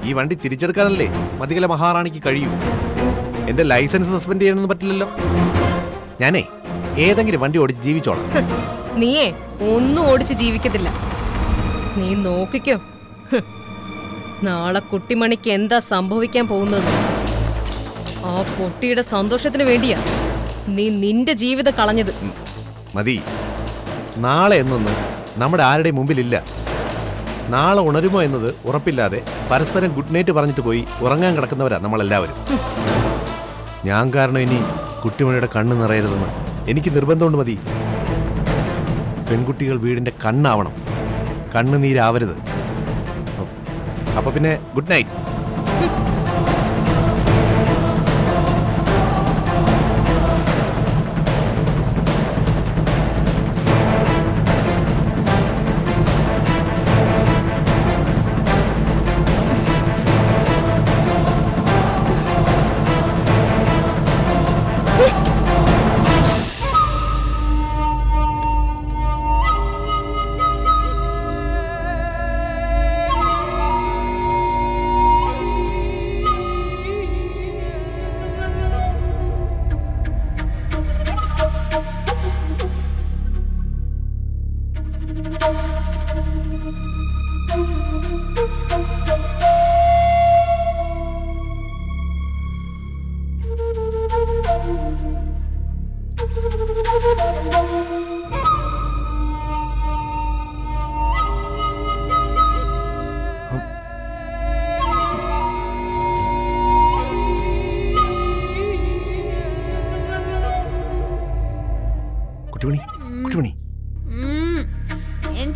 ഈ വണ്ടി തിരിച്ചെടുക്കാനല്ലേ മതികല മഹാറാണിക്ക് കഴിയൂ. എന്റെ ലൈസൻസ് സസ്പെൻഡ് ചെയ്യാനൊന്നും പറ്റില്ലല്ലോ. ഞാനേ ഏതെങ്കിലും വണ്ടി ഓടിച്ച് ജീവിച്ചോളാം. നീയേ ഒന്നും ഓടിച്ച് ജീവിക്കത്തില്ല. നീ നോക്കിക്കോ. നാളെ കുട്ടിമണിക്ക് എന്താ സംഭവിക്കാൻ പോകുന്നത്? ആ പൊട്ടിയുടെ സന്തോഷത്തിന് വേണ്ടിയാ നീ നിന്റെ ജീവിതം കളഞ്ഞത്. മതി. നാളെ എന്നൊന്ന് നമ്മുടെ ആരുടെയും മുമ്പിലില്ല. നാളെ ഉണരുമോ എന്നത് ഉറപ്പില്ലാതെ പരസ്പരം ഗുഡ് നൈറ്റ് പറഞ്ഞിട്ട് പോയി ഉറങ്ങാൻ കിടക്കുന്നവരാ നമ്മളെല്ലാവരും. ഞാൻ കാരണം ഇനി കുട്ടിമണിയുടെ കണ്ണ് നിറയരുതെന്ന് എനിക്ക് നിർബന്ധമുണ്ട്. മതി. പെൺകുട്ടികൾ വീടിന്റെ കണ്ണാവണം, കണ്ണുനീരാവരുത്. അപ്പൊ പിന്നെ ഗുഡ് നൈറ്റ്.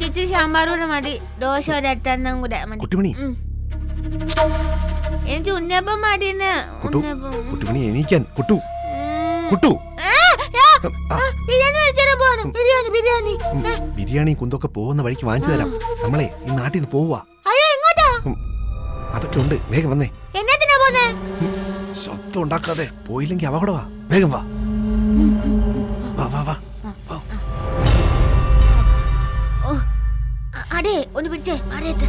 എനിക്ക് സാമ്പാറൂടെ മതി. ദോശ ഒരെണ്ണം കൂടെ മതി. കുട്ടിമണി എനിക്ക് ഉന്നപ്പം മതിയെന്ന്. കുട്ടു ഉന്നപ്പം. കുട്ടിമണി എണീക്കാൻ കുട്ടു കുട്ടു ബിരിയാണി കഴിച്ചാൽ പോണം. ബിരിയാണി. ബിരിയാണി കുന്തൊക്കെ പോകുന്ന വഴിക്ക് വാങ്ങിച്ചു തരാം. നമ്മളെ ഈ നാട്ടിൽ നിന്ന് പോവാ. അയ്യോ എങ്ങോട്ടാ? അതൊക്കെ ഉണ്ട്, വേഗം വന്നേ. എന്നാത്തിനാ പോന്നെ? ശബ്ദം ഉണ്ടാക്കാതെ പോയില്ലെങ്കിൽ അപകടവാ. വേഗം വാ വാ വാ വാ വാ. അടേ ഒന്ന് പിടിച്ചേ പറയട്ടെ.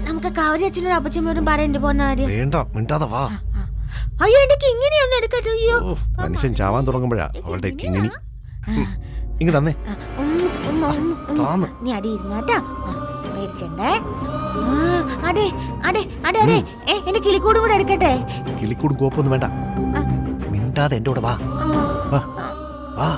നമുക്ക് കാവരി അച്ഛനോടും അപ്പച്ചമ്മയോടും പറയണ്ട പോന്ന കാര്യം. വേണ്ട, മിണ്ടാതെ വാ. അയ്യോ എനിക്ക് ഇങ്ങനെയൊന്നും എടുക്കട്ടെ. അയ്യോ മനുഷ്യൻ ചാവാൻ തുടങ്ങുമ്പോഴാ അവളുടെ കിങ്ങിണി. ഇങ്ങ് തന്നെ. നീ അടി ഇരുന്നാട്ടാ, പേടിച്ചണ്ടേ. അടേ അടേ അടേ അടേ എന്റെ കിളിക്കൂടും കൂടെ എടുക്കട്ടെ. കിളിക്കൂടും കോപ്പൊന്നും വേണ്ട, മിണ്ടാതെ എന്റെ കൂടെ വാ വാ വാ.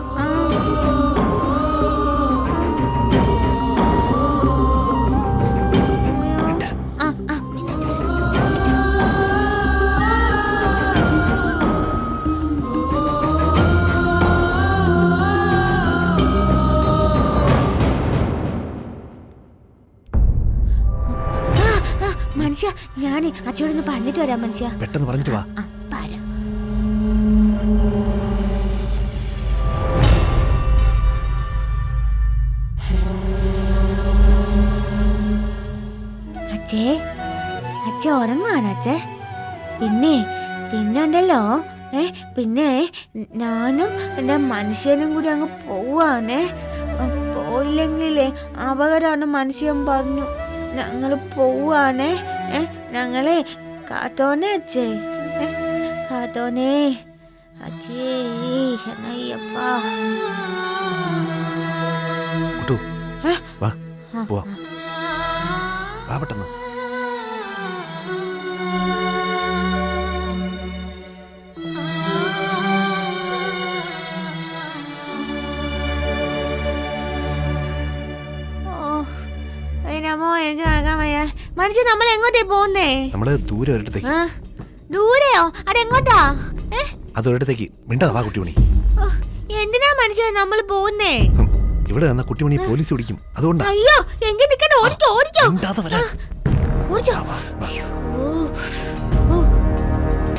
മനുഷ്യ ഞാൻ അച്ഛനോടൊന്ന് പറഞ്ഞിട്ട് വരാം. മനുഷ്യ പെട്ടെന്ന് പറഞ്ഞിട്ട് വാ. അച്ഛേ അച്ഛ ഉറങ്ങാണ് അച്ഛേ. പിന്നെ ഉണ്ടല്ലോ പിന്നെ ഞാനും എൻ്റെ മനുഷ്യനും കൂടി അങ്ങ് പോവാണേ. പോയില്ലെങ്കിലേ അപകടമാണ് മനുഷ്യൻ പറഞ്ഞു. ഞങ്ങള് പോവാണേ. ഞങ്ങളെ കാത്തോനെ അച്ഛേ, കാത്തോനെ അച്ഛേ. അയ്യപ്പാ കുട്ടു വാ പോവാ. വാ പെട്ടെന്ന്. മനുഷ്യൻ നമ്മൾ എങ്ങോട്ടേ പോകുന്നേ? നമ്മള് ദൂരെ ഒരിടത്തേക്ക്. ദൂരെയോ? അതെങ്ങോട്ടാ? അതൊരിടത്തേക്ക്. മിണ്ടാതെ വാ കുട്ടിമണി. എന്തിനാ മനുഷ്യ നമ്മൾ പോകുന്നേ? ഇവിടെ വന്ന കുട്ടിമണി പോലീസ് പിടിക്കും, അതുകൊണ്ടാ. അയ്യോ എങ്ങനെ നിൽക്കണ? ഓടിക്കോ ഓടിക്കോ. മിണ്ടാതെ വരാൻ.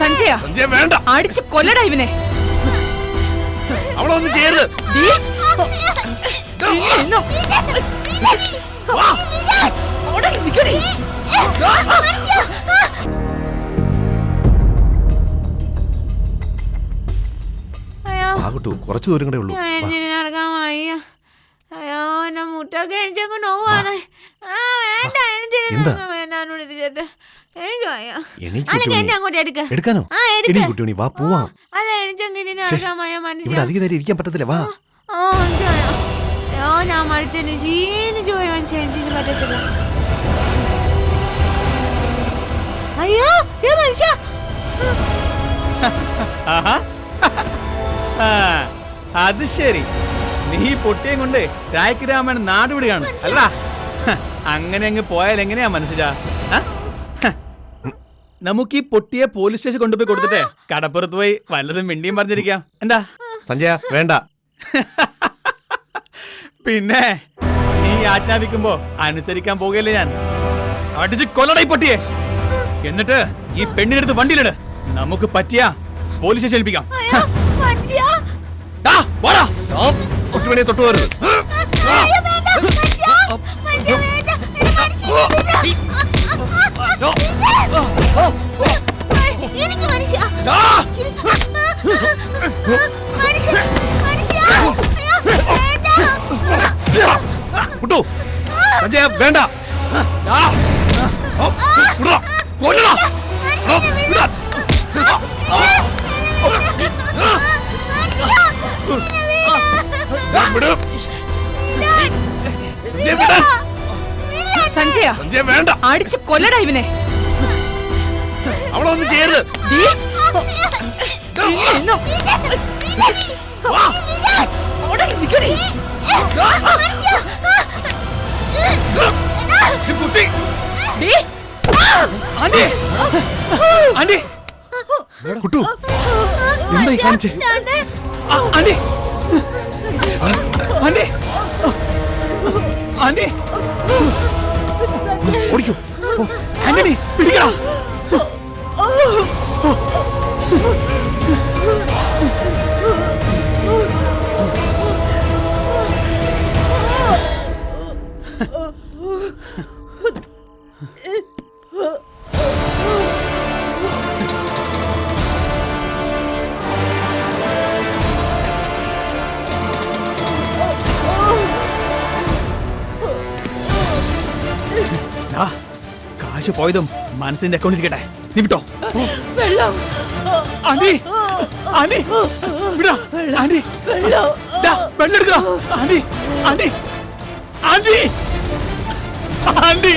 സഞ്ജയ വേണ്ട, അടിച്ചു കൊല്ലടാ ഇവനെ. അവളെ ഒന്നും ചെയ്യരുത്. കുറച്ചു ദൂരം കൂടെ ഉള്ളൂ. നടക്കാൻ വയ്യ. അയ്യോ എന്നെ മുട്ടൊക്കെ എനിച്ചൊക്കെ നോവാണ്. എനിക്ക് വയ്യ. എന്നെ അങ്ങോട്ട് എടുക്കാനോ? വാ പോവാം. അല്ല എനിച്ചെങ്ങനെ നടക്കാൻ വയ്യ. ഇവിടെ അധികം നേരം ഇരിക്കാൻ പറ്റത്തില്ല. വാ. അയ്യോ ഞാൻ മടുത്തന്നെ ക്ഷീണിച്ചു പോയി. മനുഷ്യ എനിക്ക് പറ്റത്തില്ല. അയ്യോ മനുഷ്യ. അത് ശരി, നീ പൊട്ടിയും കൊണ്ട് രായ്ക്ക് രാമൻ നാടുപിടിയാണ് അല്ല? അങ്ങനെ അങ്ങ് പോയാൽ എങ്ങനെയാ മനസ്സിലാ? നമുക്ക് ഈ പൊട്ടിയെ പോലീസ് സ്റ്റേഷൻ കൊണ്ടുപോയി കൊടുത്തിട്ടേ കടപ്പുറത്ത് പോയി വല്ലതും മിണ്ടിയും പറഞ്ഞിരിക്കാം. എന്താ സഞ്ജയ? വേണ്ട. പിന്നെ നീ ആജ്ഞാപിക്കുമ്പോ അനുസരിക്കാൻ പോകല്ലേ ഞാൻ. അടിച്ച് കൊല്ലടായി പൊട്ടിയെ. എന്നിട്ട് ഈ പെണ്ണിനെടുത്ത് വണ്ടിയിലിട്. നമുക്ക് പറ്റിയ പോലീസ് സ്റ്റേഷൻ ഏൽപ്പിക്കാം. തൊട്ട് പോരുത്. കുട്ടു സഞ്ജയ വേണ്ട. സഞ്ജയ വേണ്ട, അടിച്ചു കൊല്ലടാ ഇവനെ. അവളെ ഒന്നും ചെയ്യരുത്. കുട്ടു എന്തായി കാണിച്ചേ? ഓടിക്കോ. ആന്റണി പിടിക്കടാ. കാശ് പോയതും മനസ്സിന്റെ അക്കൗണ്ടിൽ ഇരിക്കട്ടെ. നീ വിട്ടോ. വെള്ളം ആന്റി, ആന്റി, വിടാ. ആന്റി, ദാ, വെള്ളം എടുക്കടാ. Aunty, aunty, aunty, anti.